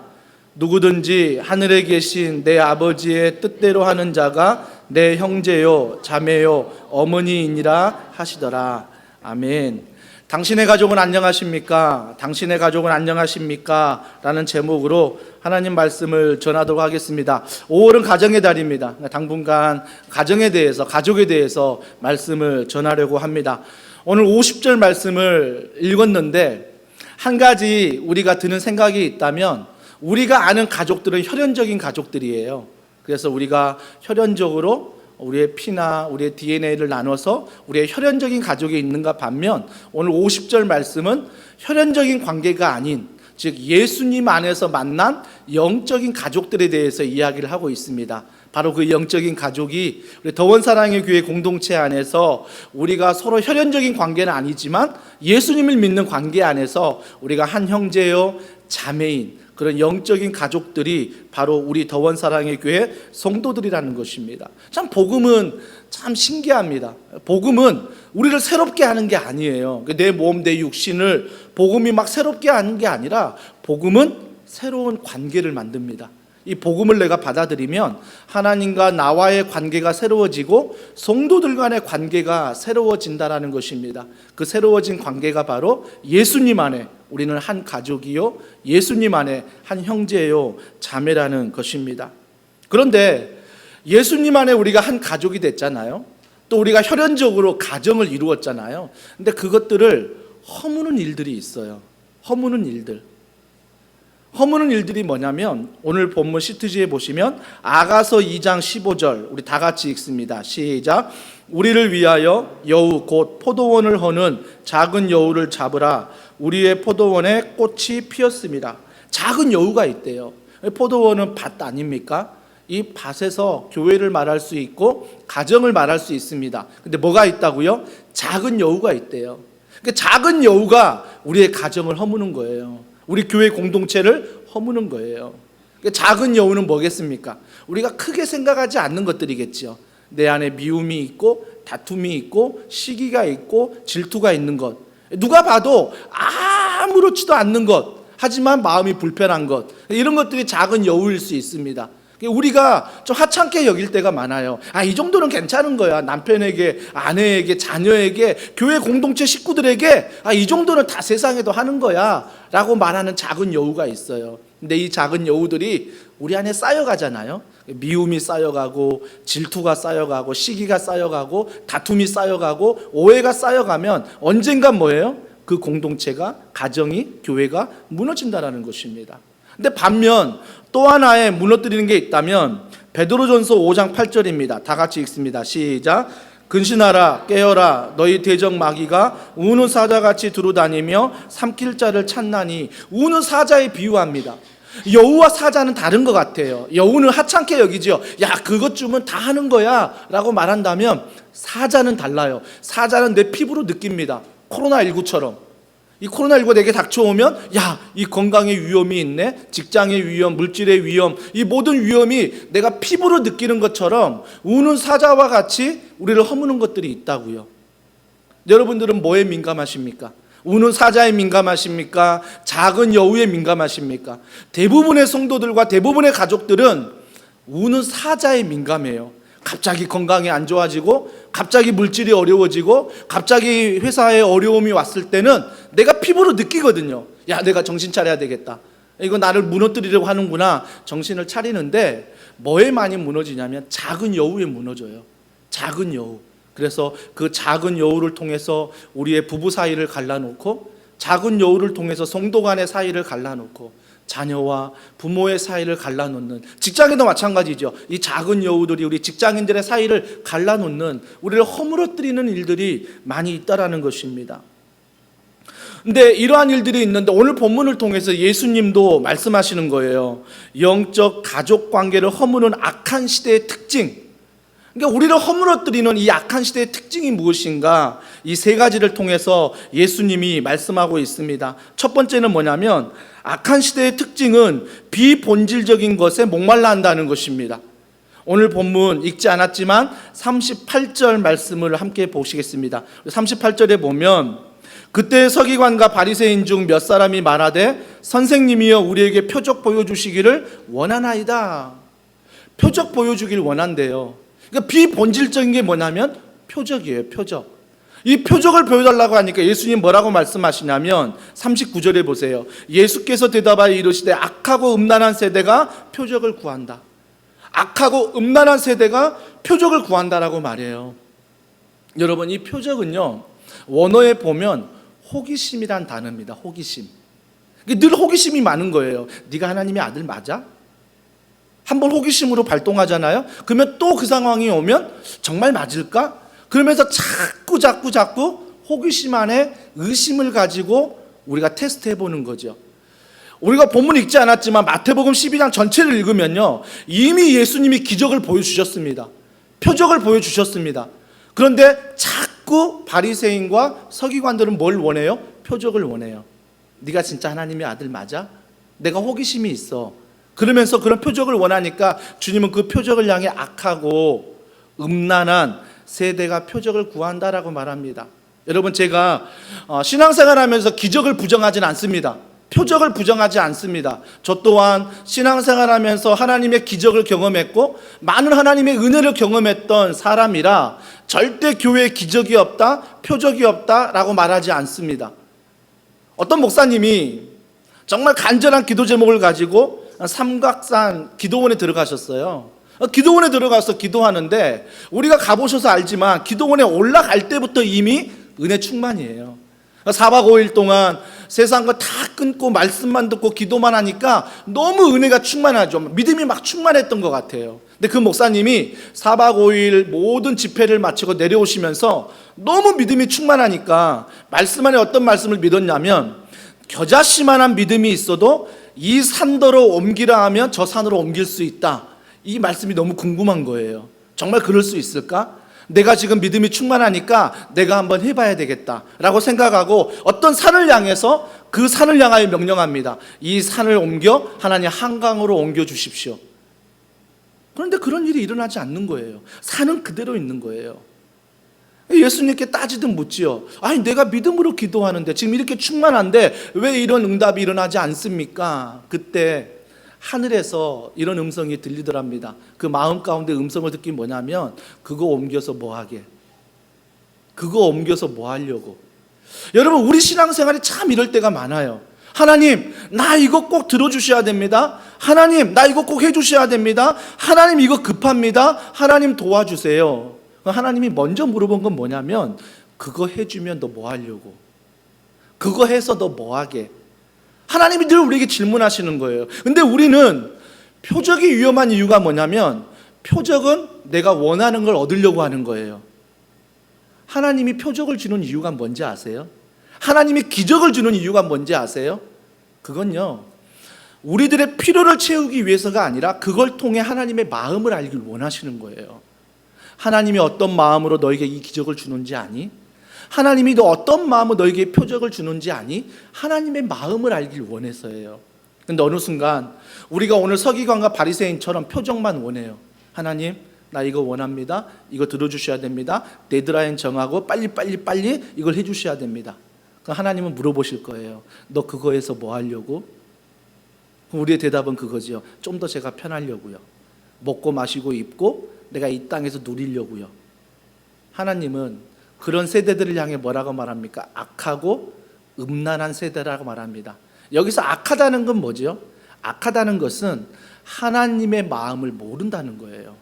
누구든지 하늘에 계신 내 아버지의 뜻대로 하는 자가 내 형제요 자매요 어머니이니라 하시더라. 아멘. 당신의 가족은 안녕하십니까? 당신의 가족은 안녕하십니까? 라는 제목으로 하나님 말씀을 전하도록 하겠습니다. 5월은 가정의 달입니다. 당분간 가정에 대해서 가족에 대해서 말씀을 전하려고 합니다. 오늘 50절 말씀을 읽었는데 한 가지 우리가 드는 생각이 있다면 우리가 아는 가족들은 혈연적인 가족들이에요. 그래서 우리가 혈연적으로 우리의 피나 우리의 DNA를 나눠서 우리의 혈연적인 가족이 있는가 반면 오늘 50절 말씀은 혈연적인 관계가 아닌 즉 예수님 안에서 만난 영적인 가족들에 대해서 이야기를 하고 있습니다. 바로 그 영적인 가족이 우리 더원사랑의 교회 공동체 안에서 우리가 서로 혈연적인 관계는 아니지만 예수님을 믿는 관계 안에서 우리가 한 형제요 자매인 그런 영적인 가족들이 바로 우리 더원사랑의 교회 성도들이라는 것입니다. 참 복음은 참 신기합니다. 복음은 우리를 새롭게 하는 게 아니에요. 내 몸, 내 육신을 복음이 막 새롭게 하는 게 아니라 복음은 새로운 관계를 만듭니다. 이 복음을 내가 받아들이면 하나님과 나와의 관계가 새로워지고 성도들 간의 관계가 새로워진다라는 것입니다. 그 새로워진 관계가 바로 예수님 안에 우리는 한 가족이요, 예수님 안에 한 형제요, 자매라는 것입니다. 그런데 예수님 안에 우리가 한 가족이 됐잖아요. 또 우리가 혈연적으로 가정을 이루었잖아요. 근데 그것들을 허무는 일들이 있어요. 허무는 일들이 뭐냐면 오늘 본문 시트지에 보시면 아가서 2장 15절 우리 다 같이 읽습니다. 시작. 우리를 위하여 여우 곧 포도원을 허는 작은 여우를 잡으라. 우리의 포도원에 꽃이 피었습니다. 작은 여우가 있대요. 포도원은 밭 아닙니까? 이 밭에서 교회를 말할 수 있고 가정을 말할 수 있습니다. 근데 뭐가 있다고요? 작은 여우가 있대요. 그러니까 작은 여우가 우리의 가정을 허무는 거예요. 우리 교회 공동체를 허무는 거예요. 그러니까 작은 여우는 뭐겠습니까? 우리가 크게 생각하지 않는 것들이겠죠. 내 안에 미움이 있고 다툼이 있고 시기가 있고 질투가 있는 것, 누가 봐도 아무렇지도 않는 것, 하지만 마음이 불편한 것, 이런 것들이 작은 여우일 수 있습니다. 우리가 좀 하찮게 여길 때가 많아요. 이 정도는 괜찮은 거야. 남편에게, 아내에게, 자녀에게, 교회 공동체 식구들에게 이 정도는 다 세상에도 하는 거야 라고 말하는 작은 여우가 있어요. 근데 이 작은 여우들이 우리 안에 쌓여가잖아요. 미움이 쌓여가고 질투가 쌓여가고 시기가 쌓여가고 다툼이 쌓여가고 오해가 쌓여가면 언젠간 뭐예요? 그 공동체가, 가정이, 교회가 무너진다라는 것입니다. 근데 반면 또 하나의 무너뜨리는 게 있다면 베드로전서 5장 8절입니다. 다 같이 읽습니다. 시작. 근신하라 깨어라 너희 대적 마귀가 우는 사자같이 두루다니며 삼킬 자를 찾나니. 우는 사자에 비유합니다. 여우와 사자는 다른 것 같아요. 여우는 하찮게 여기죠. 야, 그것 주면 다 하는 거야 라고 말한다면 사자는 달라요. 사자는 내 피부로 느낍니다. 코로나19처럼. 이 코로나19가 내게 닥쳐오면 야, 이 건강의 위험이 있네, 직장의 위험, 물질의 위험, 이 모든 위험이 내가 피부로 느끼는 것처럼 우는 사자와 같이 우리를 허무는 것들이 있다고요. 여러분들은 뭐에 민감하십니까? 우는 사자에 민감하십니까? 작은 여우에 민감하십니까? 대부분의 성도들과 대부분의 가족들은 우는 사자에 민감해요. 갑자기 건강이 안 좋아지고 갑자기 물질이 어려워지고 갑자기 회사에 어려움이 왔을 때는 내가 피부로 느끼거든요. 야, 내가 정신 차려야 되겠다. 이거 나를 무너뜨리려고 하는구나. 정신을 차리는데 뭐에 많이 무너지냐면 작은 여우에 무너져요. 작은 여우. 그래서 그 작은 여우를 통해서 우리의 부부 사이를 갈라놓고, 작은 여우를 통해서 성도 간의 사이를 갈라놓고, 자녀와 부모의 사이를 갈라놓는, 직장에도 마찬가지죠. 이 작은 여우들이 우리 직장인들의 사이를 갈라놓는, 우리를 허물어뜨리는 일들이 많이 있다라는 것입니다. 근데 이러한 일들이 있는데 오늘 본문을 통해서 예수님도 말씀하시는 거예요. 영적 가족 관계를 허무는 악한 시대의 특징, 그러니까 우리를 허물어뜨리는 이 악한 시대의 특징이 무엇인가, 이 세 가지를 통해서 예수님이 말씀하고 있습니다. 첫 번째는 뭐냐면 악한 시대의 특징은 비본질적인 것에 목말라 한다는 것입니다. 오늘 본문 읽지 않았지만 38절 말씀을 함께 보시겠습니다. 38절에 보면 그때 서기관과 바리새인 중 몇 사람이 말하되 선생님이여 우리에게 표적 보여주시기를 원하나이다. 표적 보여주길 원한대요. 그러니까 비본질적인 게 뭐냐면 표적이에요. 표적. 이 표적을 보여달라고 하니까 예수님 뭐라고 말씀하시냐면 39절에 보세요. 예수께서 대답하여 이르시되 악하고 음란한 세대가 표적을 구한다. 악하고 음란한 세대가 표적을 구한다라고 말해요. 여러분, 이 표적은요, 원어에 보면 호기심이란 단어입니다. 호기심. 늘 호기심이 많은 거예요. 네가 하나님의 아들 맞아? 한번 호기심으로 발동하잖아요. 그러면 또 그 상황이 오면 정말 맞을까? 그러면서 자꾸 호기심 안에 의심을 가지고 우리가 테스트해 보는 거죠. 우리가 본문 읽지 않았지만 마태복음 12장 전체를 읽으면요, 이미 예수님이 기적을 보여주셨습니다. 표적을 보여주셨습니다. 그런데 자꾸 바리새인과 서기관들은 뭘 원해요? 표적을 원해요. 네가 진짜 하나님의 아들 맞아? 내가 호기심이 있어. 그러면서 그런 표적을 원하니까 주님은 그 표적을 향해 악하고 음란한 세대가 표적을 구한다라고 말합니다. 여러분, 제가 신앙생활하면서 기적을 부정하진 않습니다. 표적을 부정하지 않습니다. 저 또한 신앙생활하면서 하나님의 기적을 경험했고 많은 하나님의 은혜를 경험했던 사람이라 절대 교회에 기적이 없다, 표적이 없다라고 말하지 않습니다. 어떤 목사님이 정말 간절한 기도 제목을 가지고 삼각산 기도원에 들어가셨어요. 기도원에 들어가서 기도하는데 우리가 가보셔서 알지만 기도원에 올라갈 때부터 이미 은혜 충만이에요. 4박 5일 동안 세상 거 다 끊고 말씀만 듣고 기도만 하니까 너무 은혜가 충만하죠. 믿음이 막 충만했던 것 같아요. 근데 그 목사님이 4박 5일 모든 집회를 마치고 내려오시면서 너무 믿음이 충만하니까 말씀 안에 어떤 말씀을 믿었냐면 겨자씨만한 믿음이 있어도 이 산더러 옮기라 하면 저 산으로 옮길 수 있다. 이 말씀이 너무 궁금한 거예요. 정말 그럴 수 있을까? 내가 지금 믿음이 충만하니까 내가 한번 해봐야 되겠다라고 생각하고 어떤 산을 향해서 그 산을 향하여 명령합니다. 이 산을 옮겨 하나님 한강으로 옮겨 주십시오. 그런데 그런 일이 일어나지 않는 거예요. 산은 그대로 있는 거예요. 예수님께 따지듯 묻지요. 아니 내가 믿음으로 기도하는데 지금 이렇게 충만한데 왜 이런 응답이 일어나지 않습니까? 그때 하늘에서 이런 음성이 들리더랍니다. 그 마음 가운데 음성을 듣기 뭐냐면 그거 옮겨서 뭐 하게? 그거 옮겨서 뭐 하려고? 여러분 우리 신앙생활이 참 이럴 때가 많아요. 하나님 나 이거 꼭 들어주셔야 됩니다. 하나님 나 이거 꼭 해주셔야 됩니다. 하나님 이거 급합니다. 하나님 도와주세요. 하나님이 먼저 물어본 건 뭐냐면 그거 해주면 너 뭐 하려고? 그거 해서 너 뭐 하게? 하나님이 늘 우리에게 질문하시는 거예요. 근데 우리는 표적이 위험한 이유가 뭐냐면 표적은 내가 원하는 걸 얻으려고 하는 거예요. 하나님이 표적을 주는 이유가 뭔지 아세요? 하나님이 기적을 주는 이유가 뭔지 아세요? 그건요 우리들의 필요를 채우기 위해서가 아니라 그걸 통해 하나님의 마음을 알길 원하시는 거예요. 하나님이 어떤 마음으로 너에게 이 기적을 주는지 아니? 하나님이 너 어떤 마음으로 너에게 표적을 주는지 아니? 하나님의 마음을 알길 원해서예요. 근데 어느 순간 우리가 오늘 서기관과 바리새인처럼 표적만 원해요. 하나님 나 이거 원합니다. 이거 들어주셔야 됩니다. 데드라인 정하고 빨리 이걸 해주셔야 됩니다. 그럼 하나님은 물어보실 거예요. 너 그거 해서 뭐 하려고? 그럼 우리의 대답은 그거죠. 좀 더 제가 편하려고요. 먹고 마시고 입고 내가 이 땅에서 누리려고요. 하나님은 그런 세대들을 향해 뭐라고 말합니까? 악하고 음란한 세대라고 말합니다. 여기서 악하다는 건 뭐죠? 악하다는 것은 하나님의 마음을 모른다는 거예요.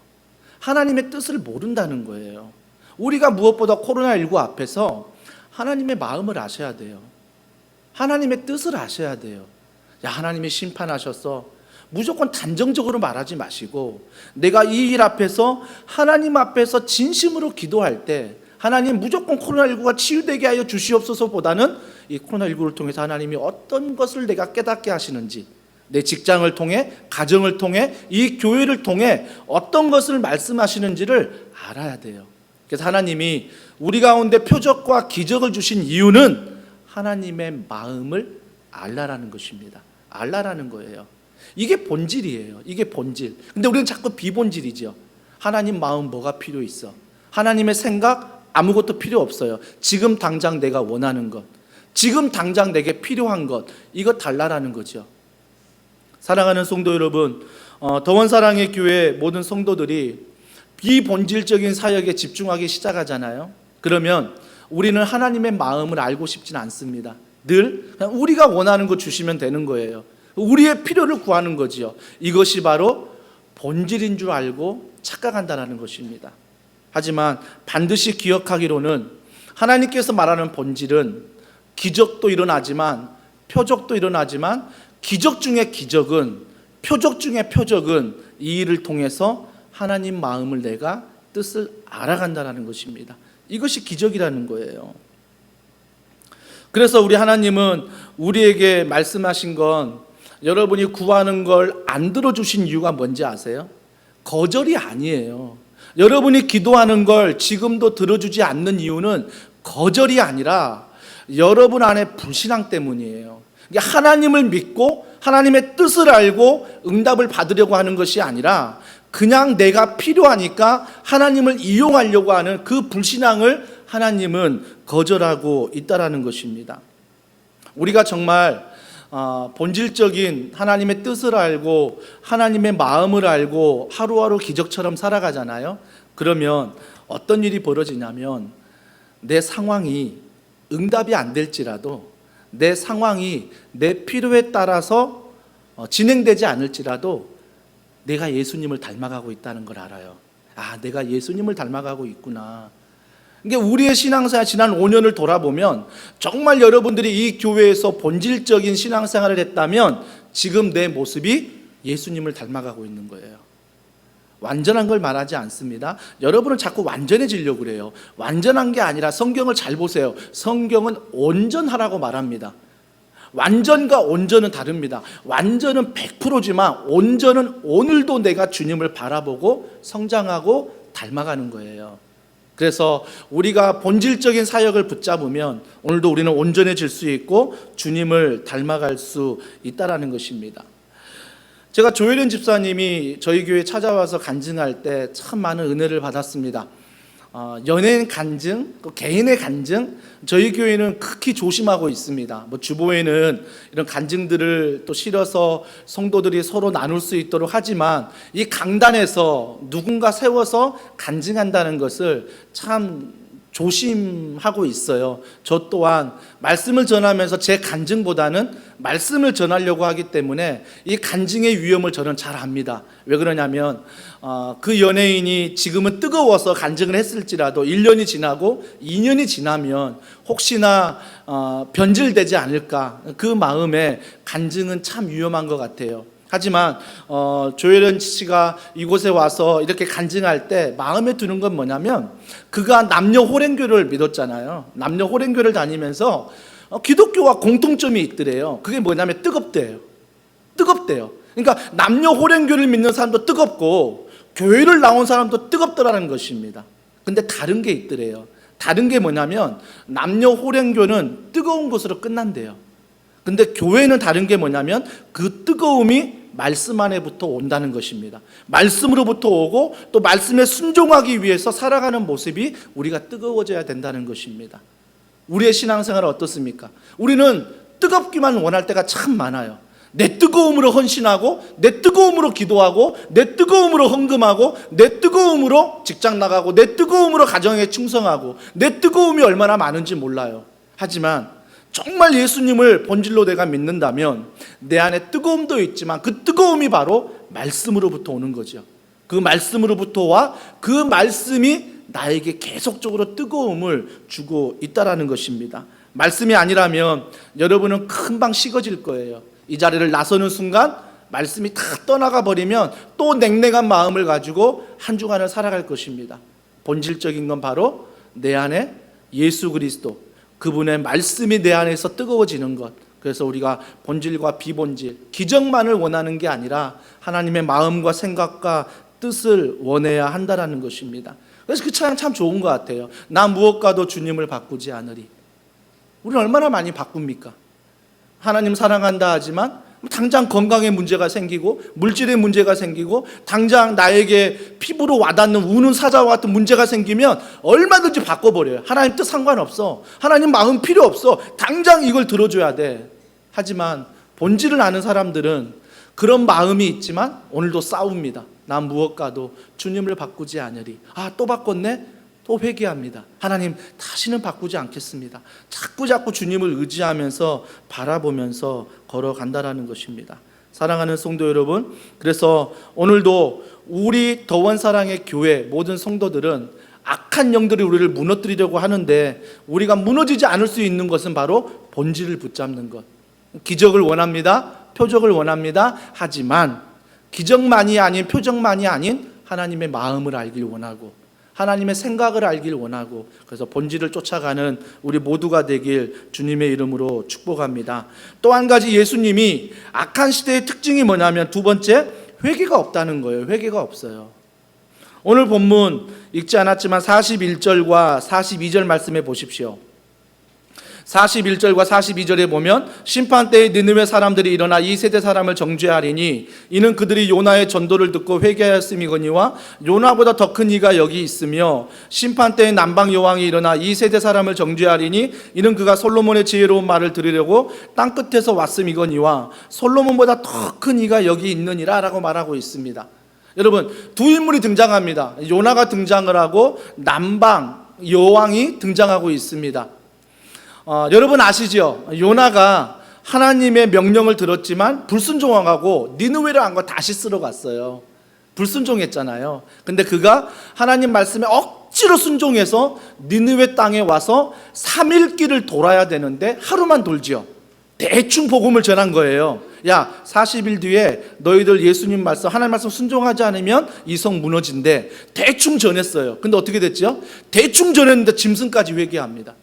하나님의 뜻을 모른다는 거예요. 우리가 무엇보다 코로나19 앞에서 하나님의 마음을 아셔야 돼요. 하나님의 뜻을 아셔야 돼요. 야, 하나님이 심판하셔서 무조건 단정적으로 말하지 마시고 내가 이 일 앞에서 하나님 앞에서 진심으로 기도할 때 하나님 무조건 코로나19가 치유되게 하여 주시옵소서보다는 이 코로나19를 통해서 하나님이 어떤 것을 내가 깨닫게 하시는지 내 직장을 통해 가정을 통해 이 교회를 통해 어떤 것을 말씀하시는지를 알아야 돼요. 그래서 하나님이 우리 가운데 표적과 기적을 주신 이유는 하나님의 마음을 알라라는 것입니다. 알라라는 거예요. 이게 본질이에요. 이게 본질. 근데 우리는 자꾸 비본질이죠. 하나님 마음 뭐가 필요 있어? 하나님의 생각 아무것도 필요 없어요. 지금 당장 내가 원하는 것, 지금 당장 내게 필요한 것, 이거 달라라는 거죠. 사랑하는 성도 여러분, 더원사랑의 교회 모든 성도들이 비본질적인 사역에 집중하기 시작하잖아요. 그러면 우리는 하나님의 마음을 알고 싶진 않습니다. 늘 그냥 우리가 원하는 거 주시면 되는 거예요. 우리의 필요를 구하는 거지요. 이것이 바로 본질인 줄 알고 착각한다는 것입니다. 하지만 반드시 기억하기로는 하나님께서 말하는 본질은 기적도 일어나지만 표적도 일어나지만 기적 중에 기적은 표적 중에 표적은 이 일을 통해서 하나님 마음을 내가 뜻을 알아간다는 것입니다. 이것이 기적이라는 거예요. 그래서 우리 하나님은 우리에게 말씀하신 건 여러분이 구하는 걸 안 들어주신 이유가 뭔지 아세요? 거절이 아니에요. 여러분이 기도하는 걸 지금도 들어주지 않는 이유는 거절이 아니라 여러분 안에 불신앙 때문이에요. 하나님을 믿고 하나님의 뜻을 알고 응답을 받으려고 하는 것이 아니라 그냥 내가 필요하니까 하나님을 이용하려고 하는 그 불신앙을 하나님은 거절하고 있다라는 것입니다. 우리가 정말 본질적인 하나님의 뜻을 알고 하나님의 마음을 알고 하루하루 기적처럼 살아가잖아요. 그러면 어떤 일이 벌어지냐면 내 상황이 응답이 안 될지라도, 내 상황이 내 필요에 따라서 진행되지 않을지라도 내가 예수님을 닮아가고 있다는 걸 알아요. 아, 내가 예수님을 닮아가고 있구나. 이게 우리의 신앙생활 지난 5년을 돌아보면 정말 여러분들이 이 교회에서 본질적인 신앙생활을 했다면 지금 내 모습이 예수님을 닮아가고 있는 거예요. 완전한 걸 말하지 않습니다. 여러분은 자꾸 완전해지려고 그래요. 완전한 게 아니라 성경을 잘 보세요. 성경은 온전하라고 말합니다. 완전과 온전은 다릅니다. 완전은 100%지만 온전은 오늘도 내가 주님을 바라보고 성장하고 닮아가는 거예요. 그래서 우리가 본질적인 사역을 붙잡으면 오늘도 우리는 온전해질 수 있고 주님을 닮아갈 수 있다라는 것입니다. 제가 조혜련 집사님이 저희 교회에 찾아와서 간증할 때 참 많은 은혜를 받았습니다. 연예인 간증, 개인의 간증, 저희 교회는 극히 조심하고 있습니다. 주보에는 이런 간증들을 또 실어서 성도들이 서로 나눌 수 있도록 하지만 이 강단에서 누군가 세워서 간증한다는 것을 참 조심하고 있어요. 저 또한 말씀을 전하면서 제 간증보다는 말씀을 전하려고 하기 때문에 이 간증의 위험을 저는 잘 압니다. 왜 그러냐면 그 연예인이 지금은 뜨거워서 간증을 했을지라도 1년이 지나고 2년이 지나면 혹시나 변질되지 않을까, 그 마음에 간증은 참 위험한 것 같아요. 하지만 조혜련 씨가 이곳에 와서 이렇게 간증할 때 마음에 드는 건 뭐냐면 그가 남녀 호랭교를 믿었잖아요. 남녀 호랭교를 다니면서 기독교와 공통점이 있더래요. 그게 뭐냐면 뜨겁대요. 그러니까 남녀 호랭교를 믿는 사람도 뜨겁고 교회를 나온 사람도 뜨겁더라는 것입니다. 근데 다른 게 있더래요. 다른 게 뭐냐면 남녀 호랭교는 뜨거운 것으로 끝난대요. 근데 교회는 다른 게 뭐냐면 그 뜨거움이 말씀 안에부터 온다는 것입니다. 말씀으로부터 오고 또 말씀에 순종하기 위해서 살아가는 모습이 우리가 뜨거워져야 된다는 것입니다. 우리의 신앙생활은 어떻습니까? 우리는 뜨겁기만 원할 때가 참 많아요. 내 뜨거움으로 헌신하고, 내 뜨거움으로 기도하고, 내 뜨거움으로 헌금하고, 내 뜨거움으로 직장 나가고, 내 뜨거움으로 가정에 충성하고, 내 뜨거움이 얼마나 많은지 몰라요. 하지만 정말 예수님을 본질로 내가 믿는다면 내 안에 뜨거움도 있지만 그 뜨거움이 바로 말씀으로부터 오는 거죠. 그 말씀으로부터 와 그 말씀이 나에게 계속적으로 뜨거움을 주고 있다라는 것입니다. 말씀이 아니라면 여러분은 금방 식어질 거예요. 이 자리를 나서는 순간 말씀이 다 떠나가 버리면 또 냉랭한 마음을 가지고 한 주간을 살아갈 것입니다. 본질적인 건 바로 내 안에 예수 그리스도, 그분의 말씀이 내 안에서 뜨거워지는 것. 그래서 우리가 본질과 비본질, 기적만을 원하는 게 아니라 하나님의 마음과 생각과 뜻을 원해야 한다라는 것입니다. 그래서 그 찬양 참 좋은 것 같아요. 나 무엇과도 주님을 바꾸지 않으리. 우리는 얼마나 많이 바꿉니까? 하나님 사랑한다 하지만 당장 건강에 문제가 생기고 물질에 문제가 생기고 당장 나에게 피부로 와닿는 우는 사자와 같은 문제가 생기면 얼마든지 바꿔버려요. 하나님 뜻 상관없어. 하나님 마음 필요 없어. 당장 이걸 들어줘야 돼. 하지만 본질을 아는 사람들은 그런 마음이 있지만 오늘도 싸웁니다. 난 무엇과도 주님을 바꾸지 않으리. 아, 또 바꿨네? 또 회개합니다. 하나님 다시는 바꾸지 않겠습니다. 자꾸 주님을 의지하면서 바라보면서 걸어간다라는 것입니다. 사랑하는 성도 여러분, 그래서 오늘도 우리 더원사랑의 교회 모든 성도들은 악한 영들이 우리를 무너뜨리려고 하는데 우리가 무너지지 않을 수 있는 것은 바로 본질을 붙잡는 것. 기적을 원합니다. 표적을 원합니다. 하지만 기적만이 아닌, 표적만이 아닌 하나님의 마음을 알길 원하고 하나님의 생각을 알길 원하고, 그래서 본질을 쫓아가는 우리 모두가 되길 주님의 이름으로 축복합니다. 또 한 가지 예수님이 악한 시대의 특징이 뭐냐면 두 번째, 회개가 없다는 거예요. 회개가 없어요. 오늘 본문 읽지 않았지만 41절과 42절 말씀해 보십시오. 41절과 42절에 보면 심판 때에 느느웨 사람들이 일어나 이 세대 사람을 정죄하리니 이는 그들이 요나의 전도를 듣고 회개하였음이거니와 요나보다 더 큰 이가 여기 있으며 심판 때에 남방 여왕이 일어나 이 세대 사람을 정죄하리니 이는 그가 솔로몬의 지혜로운 말을 들으려고 땅 끝에서 왔음이거니와 솔로몬보다 더 큰 이가 여기 있느니라 라고 말하고 있습니다. 여러분, 두 인물이 등장합니다. 요나가 등장을 하고 남방 여왕이 등장하고 있습니다. 여러분 아시죠? 요나가 하나님의 명령을 들었지만 불순종하고 니느웨를 안 거 다시 쓰러 갔어요. 불순종했잖아요. 근데 그가 하나님 말씀에 억지로 순종해서 니느웨 땅에 와서 3일 길을 돌아야 되는데 하루만 돌지요. 대충 복음을 전한 거예요. 야, 40일 뒤에 너희들 예수님 말씀, 하나님 말씀 순종하지 않으면 이 성 무너진대. 대충 전했어요. 근데 어떻게 됐죠? 대충 전했는데 짐승까지 회개합니다.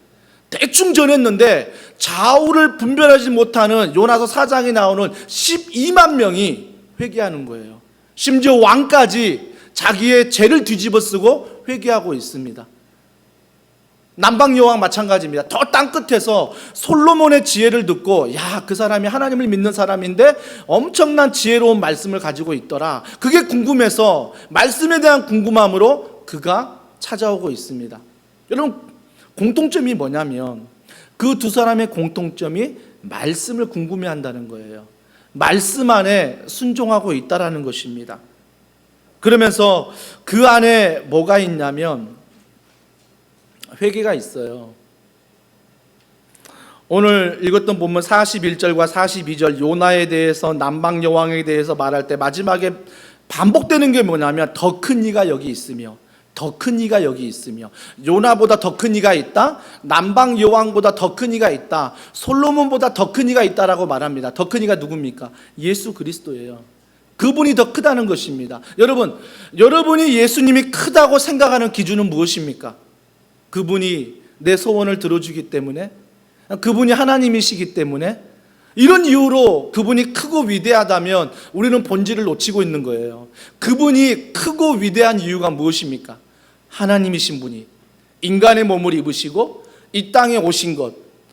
대충 전했는데 좌우를 분별하지 못하는 요나서 4장에 나오는 12만 명이 회개하는 거예요. 심지어 왕까지 자기의 죄를 뒤집어 쓰고 회개하고 있습니다. 남방 여왕 마찬가지입니다. 더 땅끝에서 솔로몬의 지혜를 듣고 야, 그 사람이 하나님을 믿는 사람인데 엄청난 지혜로운 말씀을 가지고 있더라. 그게 궁금해서 말씀에 대한 궁금함으로 그가 찾아오고 있습니다. 여러분, 공통점이 뭐냐면 그 두 사람의 공통점이 말씀을 궁금해한다는 거예요. 말씀 안에 순종하고 있다라는 것입니다. 그러면서 그 안에 뭐가 있냐면 회개가 있어요. 오늘 읽었던 본문 41절과 42절 요나에 대해서 남방 여왕에 대해서 말할 때 마지막에 반복되는 게 뭐냐면 더 큰 이가 여기 있으며 더 큰 이가 여기 있으며 요나보다 더 큰 이가 있다. 남방 여왕보다 더 큰 이가 있다. 솔로몬보다 더 큰 이가 있다라고 말합니다. 더 큰 이가 누굽니까? 예수 그리스도예요. 그분이 더 크다는 것입니다. 여러분이 예수님이 크다고 생각하는 기준은 무엇입니까? 그분이 내 소원을 들어주기 때문에, 그분이 하나님이시기 때문에, 이런 이유로 그분이 크고 위대하다면 우리는 본질을 놓치고 있는 거예요. 그분이 크고 위대한 이유가 무엇입니까? 하나님이신 분이 인간의 몸을 입으시고 이 땅에 오신 것,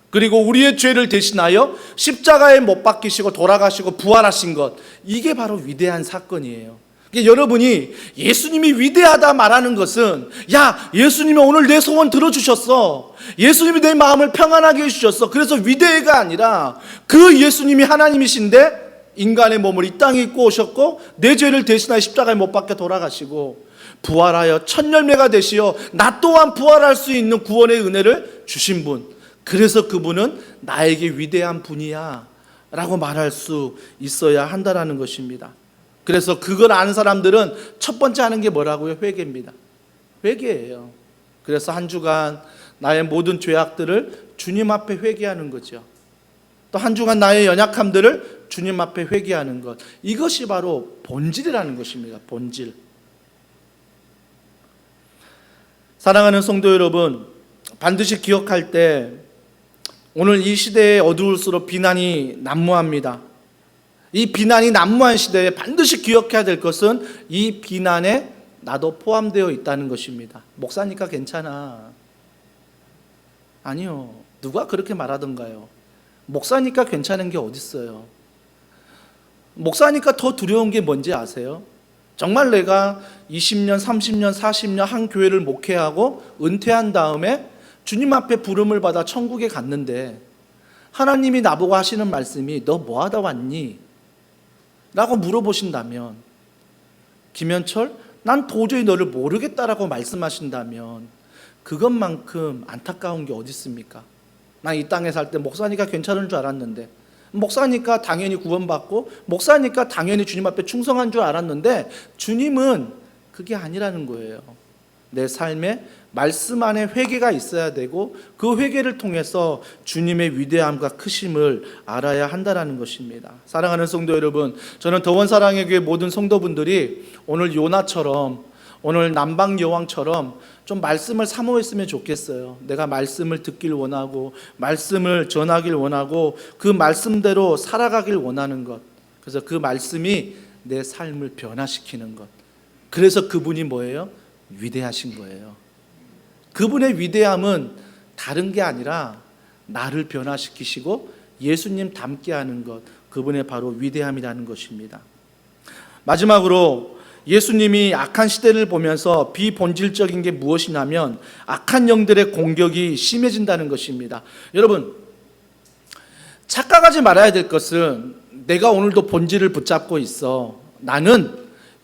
그리고 우리의 죄를 대신하여 십자가에 못 박히시고 돌아가시고 부활하신 것, 이게 바로 위대한 사건이에요. 여러분이 예수님이 위대하다 말하는 것은 야, 예수님이 오늘 내 소원 들어주셨어, 예수님이 내 마음을 평안하게 해주셨어, 그래서 위대해가 아니라 그 예수님이 하나님이신데 인간의 몸을 이 땅에 입고 오셨고 내 죄를 대신하여 십자가에 못 박혀 돌아가시고 부활하여 첫 열매가 되시어 나 또한 부활할 수 있는 구원의 은혜를 주신 분, 그래서 그분은 나에게 위대한 분이야 라고 말할 수 있어야 한다는 것입니다. 그래서 그걸 아는 사람들은 첫 번째 하는 게 뭐라고요? 회개입니다. 회개예요. 그래서 한 주간 나의 모든 죄악들을 주님 앞에 회개하는 거죠. 또 한 주간 나의 연약함들을 주님 앞에 회개하는 것, 이것이 바로 본질이라는 것입니다. 본질. 사랑하는 성도 여러분, 반드시 기억할 때 오늘 이 시대에 어두울수록 비난이 난무합니다. 이 비난이 난무한 시대에 반드시 기억해야 될 것은 이 비난에 나도 포함되어 있다는 것입니다. 목사니까 괜찮아. 아니요. 누가 그렇게 말하던가요? 목사니까 괜찮은 게 어딨어요? 목사니까 더 두려운 게 뭔지 아세요? 정말 내가 20년, 30년, 40년 한 교회를 목회하고 은퇴한 다음에 주님 앞에 부름을 받아 천국에 갔는데 하나님이 나보고 하시는 말씀이 너 뭐 하다 왔니? 라고 물어보신다면, 김현철, 난 도저히 너를 모르겠다라고 말씀하신다면 그것만큼 안타까운 게 어디 있습니까? 난 이 땅에 살 때 목사니까 괜찮은 줄 알았는데, 목사니까 당연히 구원받고 목사니까 당연히 주님 앞에 충성한 줄 알았는데 주님은 그게 아니라는 거예요. 내 삶에 말씀 안에 회개가 있어야 되고 그 회개를 통해서 주님의 위대함과 크심을 알아야 한다는 것입니다. 사랑하는 성도 여러분, 저는 더원 사랑의 교회 모든 성도분들이 오늘 요나처럼, 오늘 남방 여왕처럼 좀 말씀을 사모했으면 좋겠어요. 내가 말씀을 듣길 원하고 말씀을 전하길 원하고 그 말씀대로 살아가길 원하는 것, 그래서 그 말씀이 내 삶을 변화시키는 것, 그래서 그분이 뭐예요? 위대하신 거예요. 그분의 위대함은 다른 게 아니라 나를 변화시키시고 예수님 닮게 하는 것, 그분의 바로 위대함이라는 것입니다. 마지막으로 예수님이 악한 시대를 보면서 비본질적인 게 무엇이냐면 악한 영들의 공격이 심해진다는 것입니다. 여러분, 착각하지 말아야 될 것은 내가 오늘도 본질을 붙잡고 있어. 나는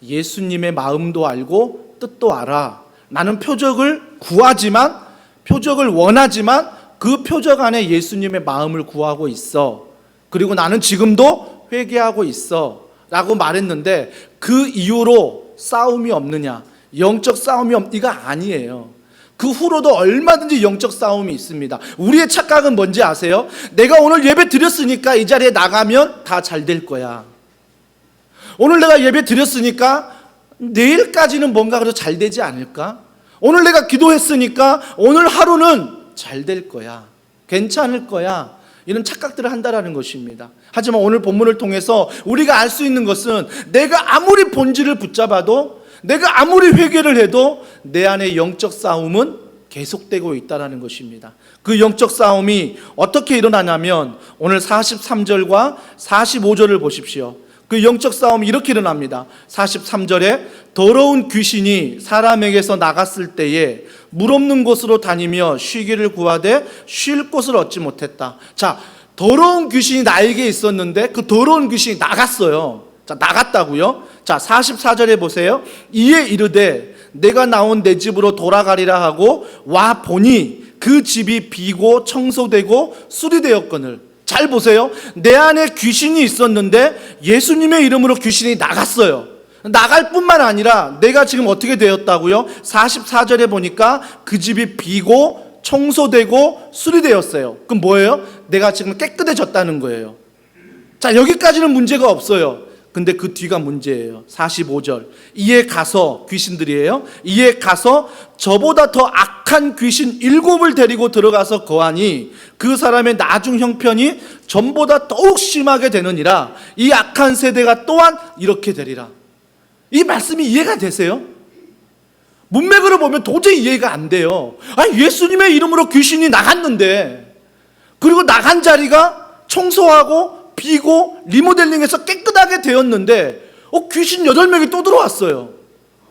예수님의 마음도 알고 뜻도 알아. 나는 표적을 구하지만, 표적을 원하지만 그 표적 안에 예수님의 마음을 구하고 있어. 그리고 나는 지금도 회개하고 있어 라고 말했는데, 그 이후로 싸움이 없느냐, 영적 싸움이 이가 아니에요. 그 후로도 얼마든지 영적 싸움이 있습니다. 우리의 착각은 뭔지 아세요? 내가 오늘 예배 드렸으니까 이 자리에 나가면 다 잘 될 거야. 오늘 내가 예배 드렸으니까 내일까지는 뭔가 그래도 잘 되지 않을까? 오늘 내가 기도했으니까 오늘 하루는 잘 될 거야. 괜찮을 거야. 이런 착각들을 한다라는 것입니다. 하지만 오늘 본문을 통해서 우리가 알 수 있는 것은 내가 아무리 본질을 붙잡아도, 내가 아무리 회개를 해도 내 안에 영적 싸움은 계속되고 있다는 것입니다. 그 영적 싸움이 어떻게 일어나냐면 오늘 43절과 45절을 보십시오. 그 영적 싸움이 이렇게 일어납니다. 43절에 더러운 귀신이 사람에게서 나갔을 때에 물 없는 곳으로 다니며 쉬기를 구하되 쉴 곳을 얻지 못했다. 자, 더러운 귀신이 나에게 있었는데 그 더러운 귀신이 나갔어요. 자, 나갔다고요? 자, 44절에 보세요. 이에 이르되 내가 나온 내 집으로 돌아가리라 하고 와 보니 그 집이 비고 청소되고 수리되었거늘. 잘 보세요. 내 안에 귀신이 있었는데 예수님의 이름으로 귀신이 나갔어요. 나갈 뿐만 아니라 내가 지금 어떻게 되었다고요? 44절에 보니까 그 집이 비고 청소되고 수리되었어요. 그럼 뭐예요? 내가 지금 깨끗해졌다는 거예요. 자, 여기까지는 문제가 없어요. 근데 그 뒤가 문제예요. 45절. 이에 가서, 귀신들이에요. 이에 가서 저보다 더 악한 귀신 7을 데리고 들어가서 거하니 그 사람의 나중 형편이 전보다 더욱 심하게 되느니라. 이 악한 세대가 또한 이렇게 되리라. 이 말씀이 이해가 되세요? 문맥으로 보면 도저히 이해가 안 돼요. 아니, 예수님의 이름으로 귀신이 나갔는데, 그리고 나간 자리가 청소하고 비고 리모델링해서 깨끗하게 되었는데 귀신 8명이 또 들어왔어요.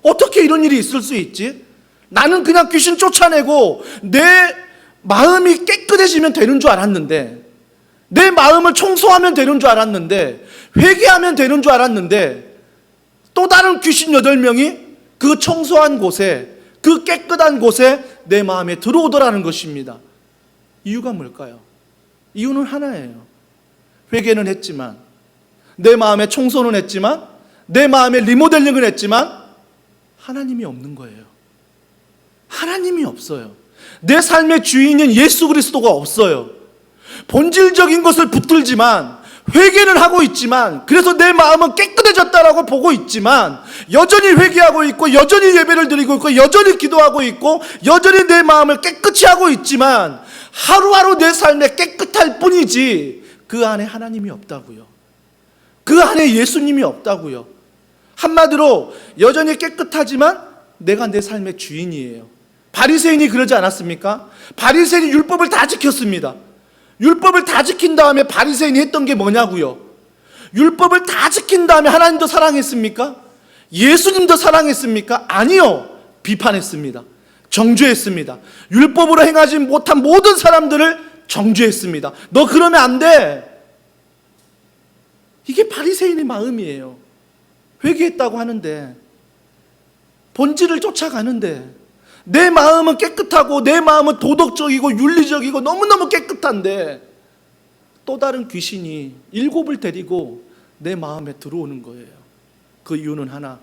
어떻게 이런 일이 있을 수 있지? 나는 그냥 귀신 쫓아내고 내 마음이 깨끗해지면 되는 줄 알았는데, 내 마음을 청소하면 되는 줄 알았는데, 회개하면 되는 줄 알았는데 또 다른 귀신 8명이 그 청소한 곳에, 그 깨끗한 곳에 내 마음에 들어오더라는 것입니다. 이유가 뭘까요? 이유는 하나예요. 회개는 했지만, 내 마음에 청소는 했지만, 내 마음에 리모델링을 했지만 하나님이 없는 거예요. 하나님이 없어요. 내 삶의 주인인 예수 그리스도가 없어요. 본질적인 것을 붙들지만, 회개는 하고 있지만, 그래서 내 마음은 깨끗해졌다라고 보고 있지만, 여전히 회개하고 있고, 여전히 예배를 드리고 있고, 여전히 기도하고 있고, 여전히 내 마음을 깨끗이 하고 있지만 하루하루 내 삶에 깨끗할 뿐이지 그 안에 하나님이 없다고요. 그 안에 예수님이 없다고요. 한마디로 여전히 깨끗하지만 내가 내 삶의 주인이에요. 바리새인이 그러지 않았습니까? 바리새인이 율법을 다 지켰습니다. 율법을 다 지킨 다음에 바리새인이 했던 게 뭐냐고요? 율법을 다 지킨 다음에 하나님도 사랑했습니까? 예수님도 사랑했습니까? 아니요. 비판했습니다. 정죄했습니다. 율법으로 행하지 못한 모든 사람들을 정죄했습니다. 너 그러면 안 돼. 이게 바리새인의 마음이에요. 회개했다고 하는데, 본질을 쫓아가는데, 내 마음은 깨끗하고 내 마음은 도덕적이고 윤리적이고 너무너무 깨끗한데 또 다른 귀신이 7을 데리고 내 마음에 들어오는 거예요. 그 이유는 하나,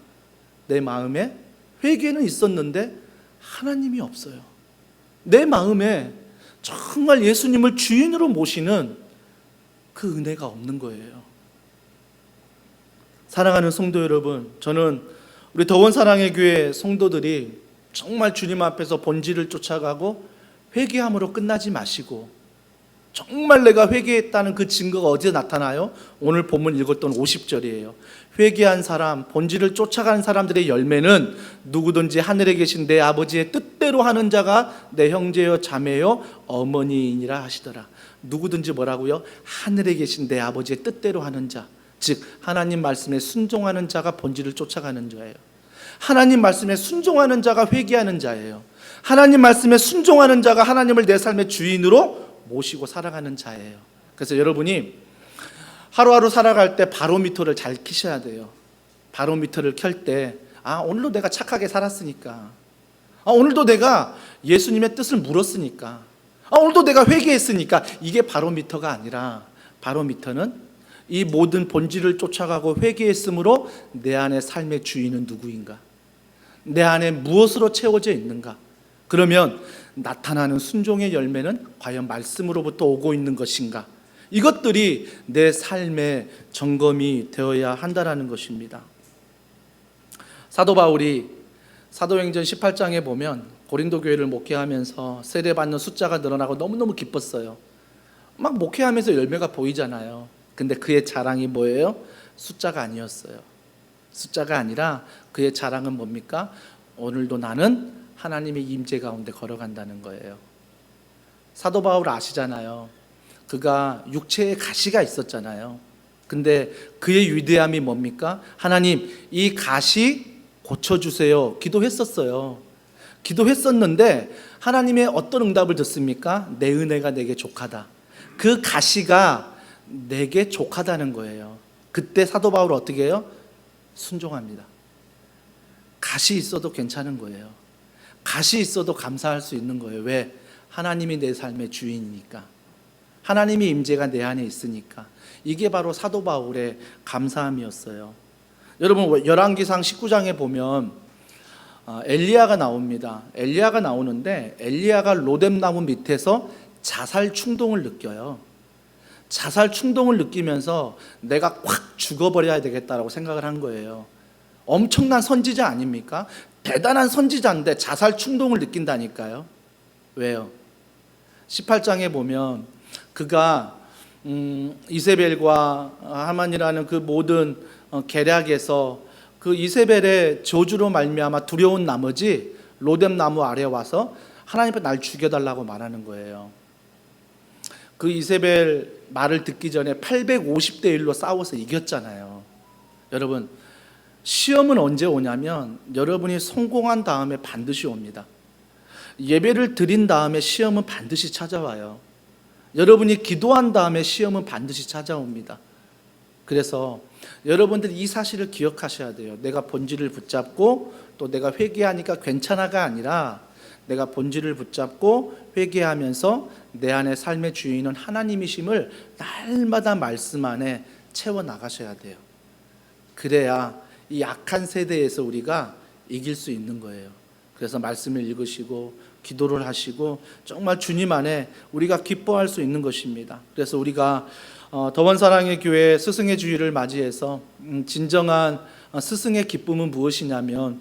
내 마음에 회개는 있었는데 하나님이 없어요. 내 마음에 정말 예수님을 주인으로 모시는 그 은혜가 없는 거예요. 사랑하는 성도 여러분, 저는 우리 더원 사랑의 교회 성도들이 정말 주님 앞에서 본질을 쫓아가고 회개함으로 끝나지 마시고 정말 내가 회개했다는 그 증거가 어디에 나타나요? 오늘 본문 읽었던 50절이에요. 회개한 사람, 본질을 쫓아가는 사람들의 열매는 누구든지 하늘에 계신 내 아버지의 뜻대로 하는 자가 내 형제요 자매요 어머니이니라 하시더라. 누구든지 뭐라고요? 하늘에 계신 내 아버지의 뜻대로 하는 자, 즉 하나님 말씀에 순종하는 자가 본질을 쫓아가는 자예요. 하나님 말씀에 순종하는 자가 회개하는 자예요. 하나님 말씀에 순종하는 자가 하나님을 내 삶의 주인으로 모시고 살아가는 자예요. 그래서 여러분이 하루하루 살아갈 때 바로미터를 잘 켜셔야 돼요. 바로미터를 켤 때, 오늘도 내가 착하게 살았으니까, 오늘도 내가 예수님의 뜻을 물었으니까, 오늘도 내가 회개했으니까, 이게 바로미터가 아니라, 바로미터는 이 모든 본질을 쫓아가고 회개했으므로 내 안의 삶의 주인은 누구인가? 내 안에 무엇으로 채워져 있는가? 그러면 나타나는 순종의 열매는 과연 말씀으로부터 오고 있는 것인가? 이것들이 내 삶의 점검이 되어야 한다는 것입니다. 사도 바울이 사도행전 18장에 보면 고린도 교회를 목회하면서 세례받는 숫자가 늘어나고 너무너무 기뻤어요. 막 목회하면서 열매가 보이잖아요. 근데 그의 자랑이 뭐예요? 숫자가 아니었어요. 숫자가 아니라 그의 자랑은 뭡니까? 오늘도 나는 하나님의 임재 가운데 걸어간다는 거예요. 사도 바울 아시잖아요. 그가 육체에 가시가 있었잖아요. 근데 그의 위대함이 뭡니까? 하나님, 이 가시 고쳐주세요. 기도했었어요. 기도했었는데 하나님의 어떤 응답을 듣습니까? 내 은혜가 내게 족하다. 그 가시가 내게 족하다는 거예요. 그때 사도 바울 어떻게 해요? 순종합니다. 가시 있어도 괜찮은 거예요. 가시 있어도 감사할 수 있는 거예요. 왜? 하나님이 내 삶의 주인이니까. 하나님의 임재가 내 안에 있으니까. 이게 바로 사도 바울의 감사함이었어요. 여러분, 열왕기상 19장에 보면 엘리야가 나옵니다. 엘리야가 나오는데 엘리야가 로뎀나무 밑에서 자살 충동을 느껴요. 자살 충동을 느끼면서 내가 확 죽어버려야 되겠다라고 생각을 한 거예요. 엄청난 선지자 아닙니까? 대단한 선지자인데 자살 충동을 느낀다니까요. 왜요? 18장에 보면 그가 이세벨과 하만이라는 그 모든 계략에서 그 이세벨의 저주로 말미암아 두려운 나머지 로뎀나무 아래 와서 하나님 앞에 날 죽여달라고 말하는 거예요. 그 이세벨 말을 듣기 전에 850대 1로 싸워서 이겼잖아요. 여러분, 시험은 언제 오냐면 여러분이 성공한 다음에 반드시 옵니다. 예배를 드린 다음에 시험은 반드시 찾아와요. 여러분이 기도한 다음에 시험은 반드시 찾아옵니다. 그래서 여러분들이 이 사실을 기억하셔야 돼요. 내가 본질을 붙잡고 또 내가 회개하니까 괜찮아가 아니라 내가 본질을 붙잡고 회개하면서 내 안의 삶의 주인은 하나님이심을 날마다 말씀 안에 채워 나가셔야 돼요. 그래야 이 약한 세대에서 우리가 이길 수 있는 거예요. 그래서 말씀을 읽으시고 기도를 하시고 정말 주님 안에 우리가 기뻐할 수 있는 것입니다. 그래서 우리가 더원사랑의 교회 스승의 주일을 맞이해서 진정한 스승의 기쁨은 무엇이냐면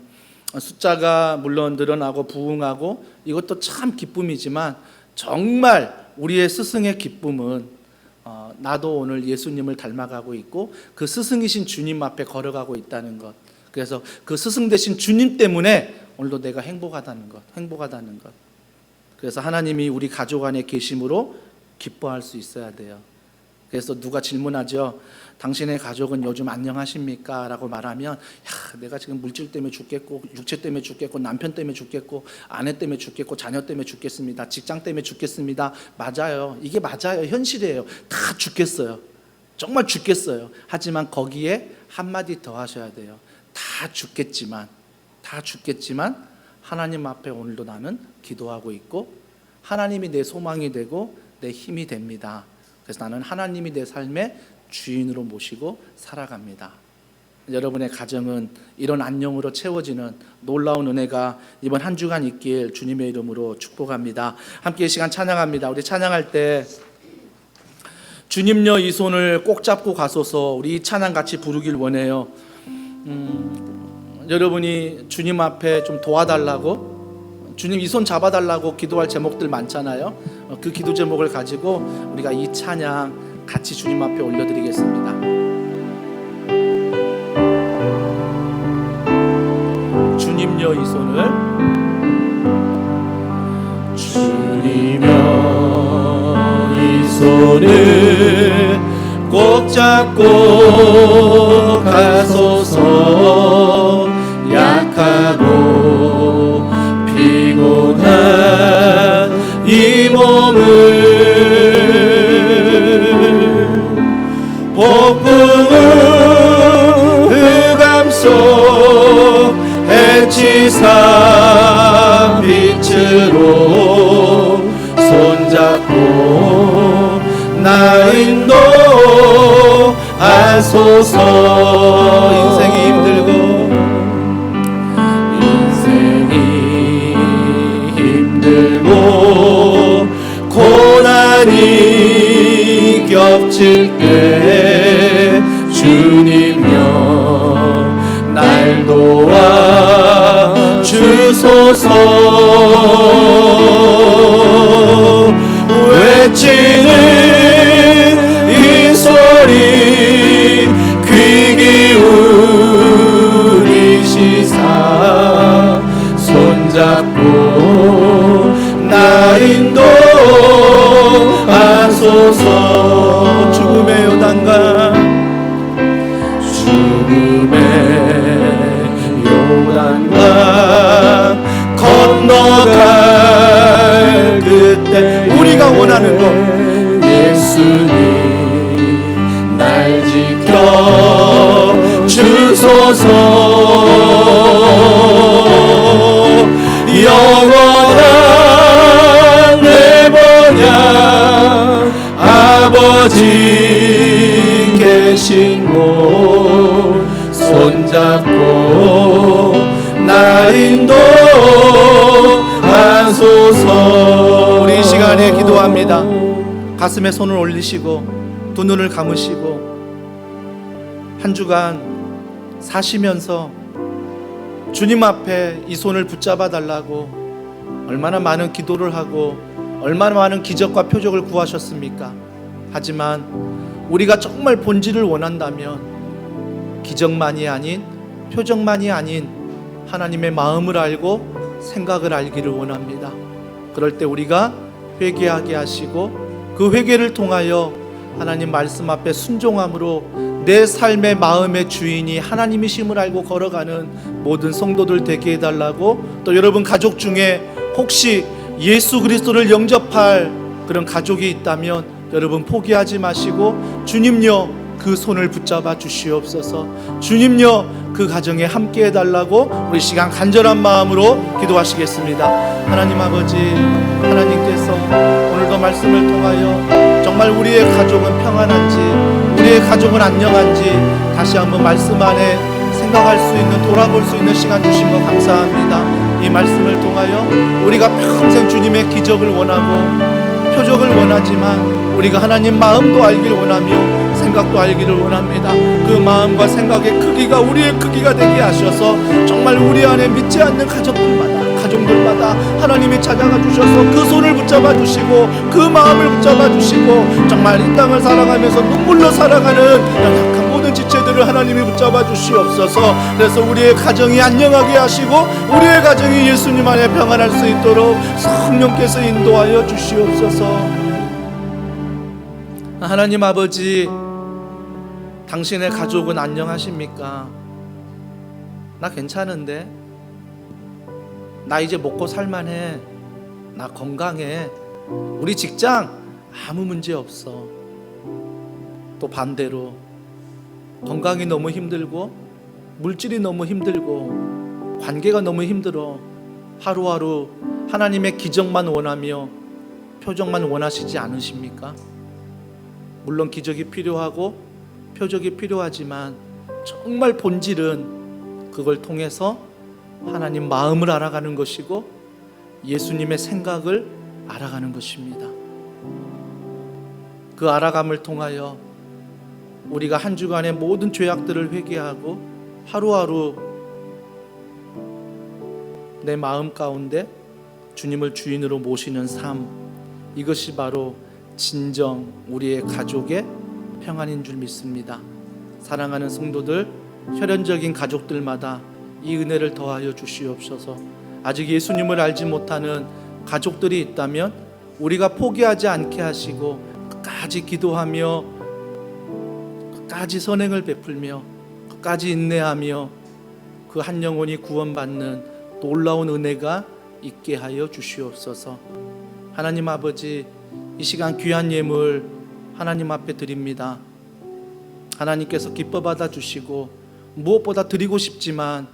숫자가 물론 늘어나고 부흥하고 이것도 참 기쁨이지만 정말 우리의 스승의 기쁨은 나도 오늘 예수님을 닮아가고 있고 그 스승이신 주님 앞에 걸어가고 있다는 것. 그래서 그 스승 되신 주님 때문에 오늘도 내가 행복하다는 것. 그래서 하나님이 우리 가족 안에 계심으로 기뻐할 수 있어야 돼요. 그래서 누가 질문하죠. 당신의 가족은 요즘 안녕하십니까? 라고 말하면 내가 지금 물질 때문에 죽겠고 육체 때문에 죽겠고 남편 때문에 죽겠고 아내 때문에 죽겠고 자녀 때문에 죽겠습니다. 직장 때문에 죽겠습니다. 맞아요. 이게 맞아요. 현실이에요. 다 죽겠어요. 정말 죽겠어요. 하지만 거기에 한마디 더 하셔야 돼요. 다 죽겠지만 하나님 앞에 오늘도 나는 기도하고 있고 하나님이 내 소망이 되고 내 힘이 됩니다. 그래서 나는 하나님이 내 삶의 주인으로 모시고 살아갑니다. 여러분의 가정은 이런 안녕으로 채워지는 놀라운 은혜가 이번 한 주간 있길 주님의 이름으로 축복합니다. 함께 이 시간 찬양합니다. 우리 찬양할 때 주님여 이 손을 꼭 잡고 가소서 우리 이 찬양 같이 부르길 원해요. 여러분이 주님 앞에 좀 도와달라고 주님 이 손 잡아달라고 기도할 제목들 많잖아요. 그 기도 제목을 가지고 우리가 이 찬양 같이 주님 앞에 올려드리겠습니다. 주님여 이 손을, 주님여 이 손을 꼭 잡고 가소서. 약하고 피곤한 이 몸을 폭풍우 흑암 속 해치사 빛으로 손잡고 나 인도하소서. 인생이 힘들고 고난이 겹칠 때 주님여 날 도와 주소서. 외치는 이 소리 귀 기울이시사 손잡고 나 인도하소서. 죽음의 요단강, 죽음의 요단강 건너갈 그때 우리가 원하는 것, 예수님 날 지켜 주소서. 영원한 내 번향 아버지 계신 곳 손잡고 나 인도하소서. 우리 이 시간에 기도합니다. 가슴에 손을 올리시고 두 눈을 감으시고 한 주간 사시면서 주님 앞에 이 손을 붙잡아 달라고 얼마나 많은 기도를 하고 얼마나 많은 기적과 표적을 구하셨습니까? 하지만 우리가 정말 본질을 원한다면 기적만이 아닌 표적만이 아닌 하나님의 마음을 알고 생각을 알기를 원합니다. 그럴 때 우리가 회개하게 하시고 그 회개를 통하여 하나님 말씀 앞에 순종함으로 내 삶의 마음의 주인이 하나님이심을 알고 걸어가는 모든 성도들 되게 해달라고, 또 여러분 가족 중에 혹시 예수 그리스도를 영접할 그런 가족이 있다면 여러분 포기하지 마시고 주님여 그 손을 붙잡아 주시옵소서. 주님여 그 가정에 함께 해달라고 우리 시간 간절한 마음으로 기도하시겠습니다. 하나님 아버지, 하나님께서 오늘도 말씀을 통하여 정말 우리의 가족은 평안한지 우리의 가족은 안녕한지 다시 한번 말씀 안에 생각할 수 있는, 돌아볼 수 있는 시간 주신 것 감사합니다. 이 말씀을 통하여 우리가 평생 주님의 기적을 원하고 표적을 원하지만 우리가 하나님 마음도 알기를 원하며 생각도 알기를 원합니다. 그 마음과 생각의 크기가 우리의 크기가 되게 하셔서 정말 우리 안에 믿지 않는 가족들마다 하나님이 찾아가 주셔서 그 손을 붙잡아 주시고 그 마음을 붙잡아 주시고 정말 이 땅을 살아가면서 눈물로 살아가는 연약한 모든 지체들을 하나님이 붙잡아 주시옵소서. 그래서 우리의 가정이 안녕하게 하시고 우리의 가정이 예수님 안에 평안할 수 있도록 성령께서 인도하여 주시옵소서. 하나님 아버지, 당신의 가족은 안녕하십니까? 나 괜찮은데, 나 이제 먹고 살만해, 나 건강해, 우리 직장 아무 문제 없어. 또 반대로 건강이 너무 힘들고 물질이 너무 힘들고 관계가 너무 힘들어. 하루하루 하나님의 기적만 원하며 표적만 원하시지 않으십니까? 물론 기적이 필요하고 표적이 필요하지만 정말 본질은 그걸 통해서 하나님 마음을 알아가는 것이고 예수님의 생각을 알아가는 것입니다. 그 알아감을 통하여 우리가 한 주간의 모든 죄악들을 회개하고 하루하루 내 마음 가운데 주님을 주인으로 모시는 삶, 이것이 바로 진정 우리의 가족의 평안인 줄 믿습니다. 사랑하는 성도들, 혈연적인 가족들마다 이 은혜를 더하여 주시옵소서. 아직 예수님을 알지 못하는 가족들이 있다면 우리가 포기하지 않게 하시고 끝까지 기도하며 끝까지 선행을 베풀며 끝까지 인내하며 그 한 영혼이 구원받는 놀라운 은혜가 있게 하여 주시옵소서. 하나님 아버지, 이 시간 귀한 예물 하나님 앞에 드립니다. 하나님께서 기뻐 받아 주시고 무엇보다 드리고 싶지만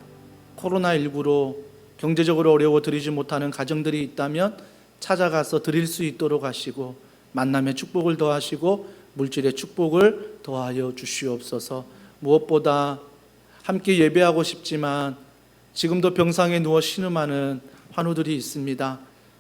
코로나19로 경제적으로 어려워 드리지 못하는 가정들이 있다면 찾아가서 드릴 수 있도록 하시고 만남의 축복을 더하시고 물질의 축복을 더하여 주시옵소서. 무엇보다 함께 예배하고 싶지만 지금도 병상에 누워 신음하는 환우들이 있습니다.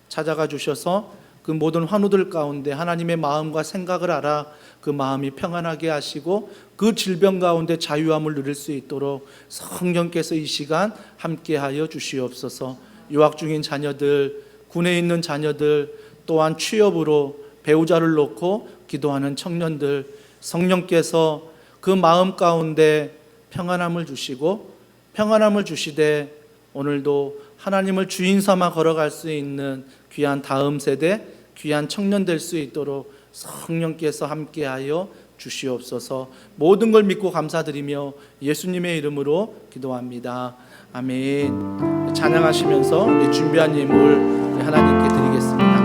찾아가 주셔서 그 모든 환우들 가운데 하나님의 마음과 생각을 알아 그 마음이 평안하게 하시고 그 질병 가운데 자유함을 누릴 수 있도록 성령께서 이 시간 함께하여 주시옵소서. 유학 중인 자녀들, 군에 있는 자녀들, 또한 취업으로 배우자를 놓고 기도하는 청년들, 성령께서 그 마음 가운데 평안함을 주시고 평안함을 주시되 오늘도 하나님을 주인 삼아 걸어갈 수 있는 귀한 다음 세대, 귀한 청년 될 수 있도록 성령께서 함께하여 주시옵소서. 모든 걸 믿고 감사드리며 예수님의 이름으로 기도합니다. 아멘. 찬양하시면서 우리 준비한 예물 하나님께 드리겠습니다.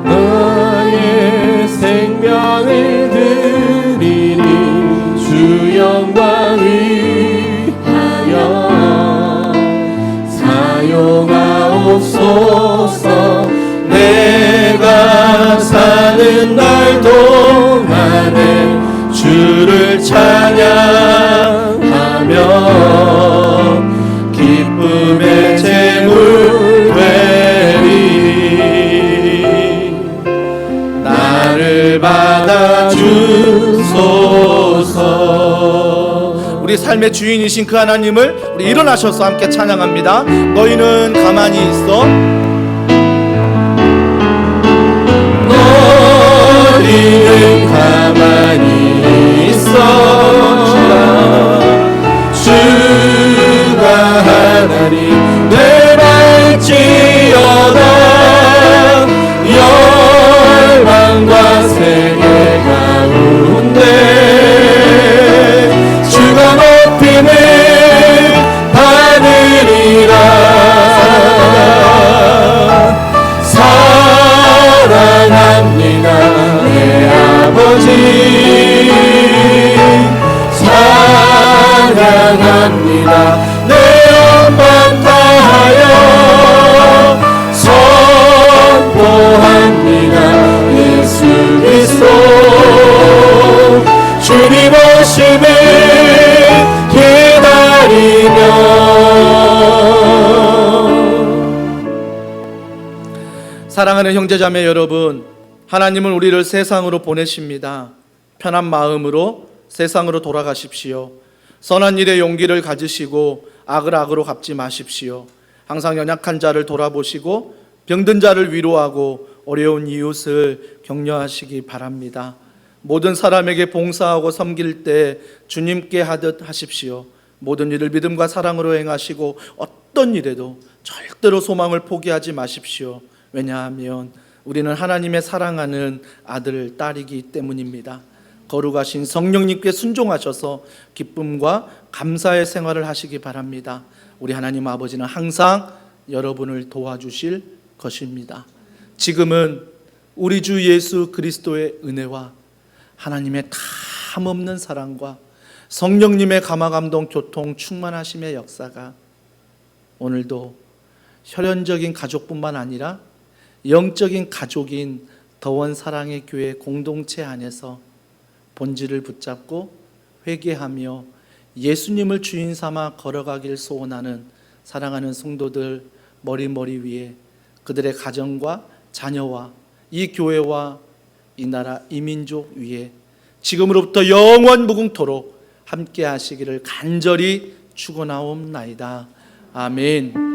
나의 생명을 드리니 주 영광 위하여 사용하옵소서. 내가 사는 날 동안에 주를 찬양하며 기쁨의 제물 되리. 나를 받아주소서. 우리 삶의 주인이신 그 하나님을 우리 일어나셔서 함께 찬양합니다. 너희는 가만히 있어. 너희는 가만히 있어. 주가 하나님 되갈지어다. 열방과 세계 가운데 주가 높임을 받으리라. 사랑합니다 내 아버지, 사랑합니다 내 엄마 다하여 선포합니다. 예수 그리스도 주님 오심을 기다리며. 사랑하는 형제자매 여러분, 하나님은 우리를 세상으로 보내십니다. 편한 마음으로 세상으로 돌아가십시오. 선한 일에 용기를 가지시고 악을 악으로 갚지 마십시오. 항상 연약한 자를 돌아보시고 병든 자를 위로하고 어려운 이웃을 격려하시기 바랍니다. 모든 사람에게 봉사하고 섬길 때 주님께 하듯 하십시오. 모든 일을 믿음과 사랑으로 행하시고 어떤 일에도 절대로 소망을 포기하지 마십시오. 왜냐하면 우리는 하나님의 사랑하는 아들, 딸이기 때문입니다. 거룩하신 성령님께 순종하셔서 기쁨과 감사의 생활을 하시기 바랍니다. 우리 하나님 아버지는 항상 여러분을 도와주실 것입니다. 지금은 우리 주 예수 그리스도의 은혜와 하나님의 탐없는 사랑과 성령님의 감화감동 교통 충만하심의 역사가 오늘도 혈연적인 가족뿐만 아니라 영적인 가족인 더원 사랑의 교회 공동체 안에서 본질을 붙잡고 회개하며 예수님을 주인 삼아 걸어가길 소원하는 사랑하는 성도들 머리 위에 그들의 가정과 자녀와 이 교회와 이 나라 이 민족 위에 지금으로부터 영원 무궁토록 함께 하시기를 간절히 축원하옵나이다. 아멘.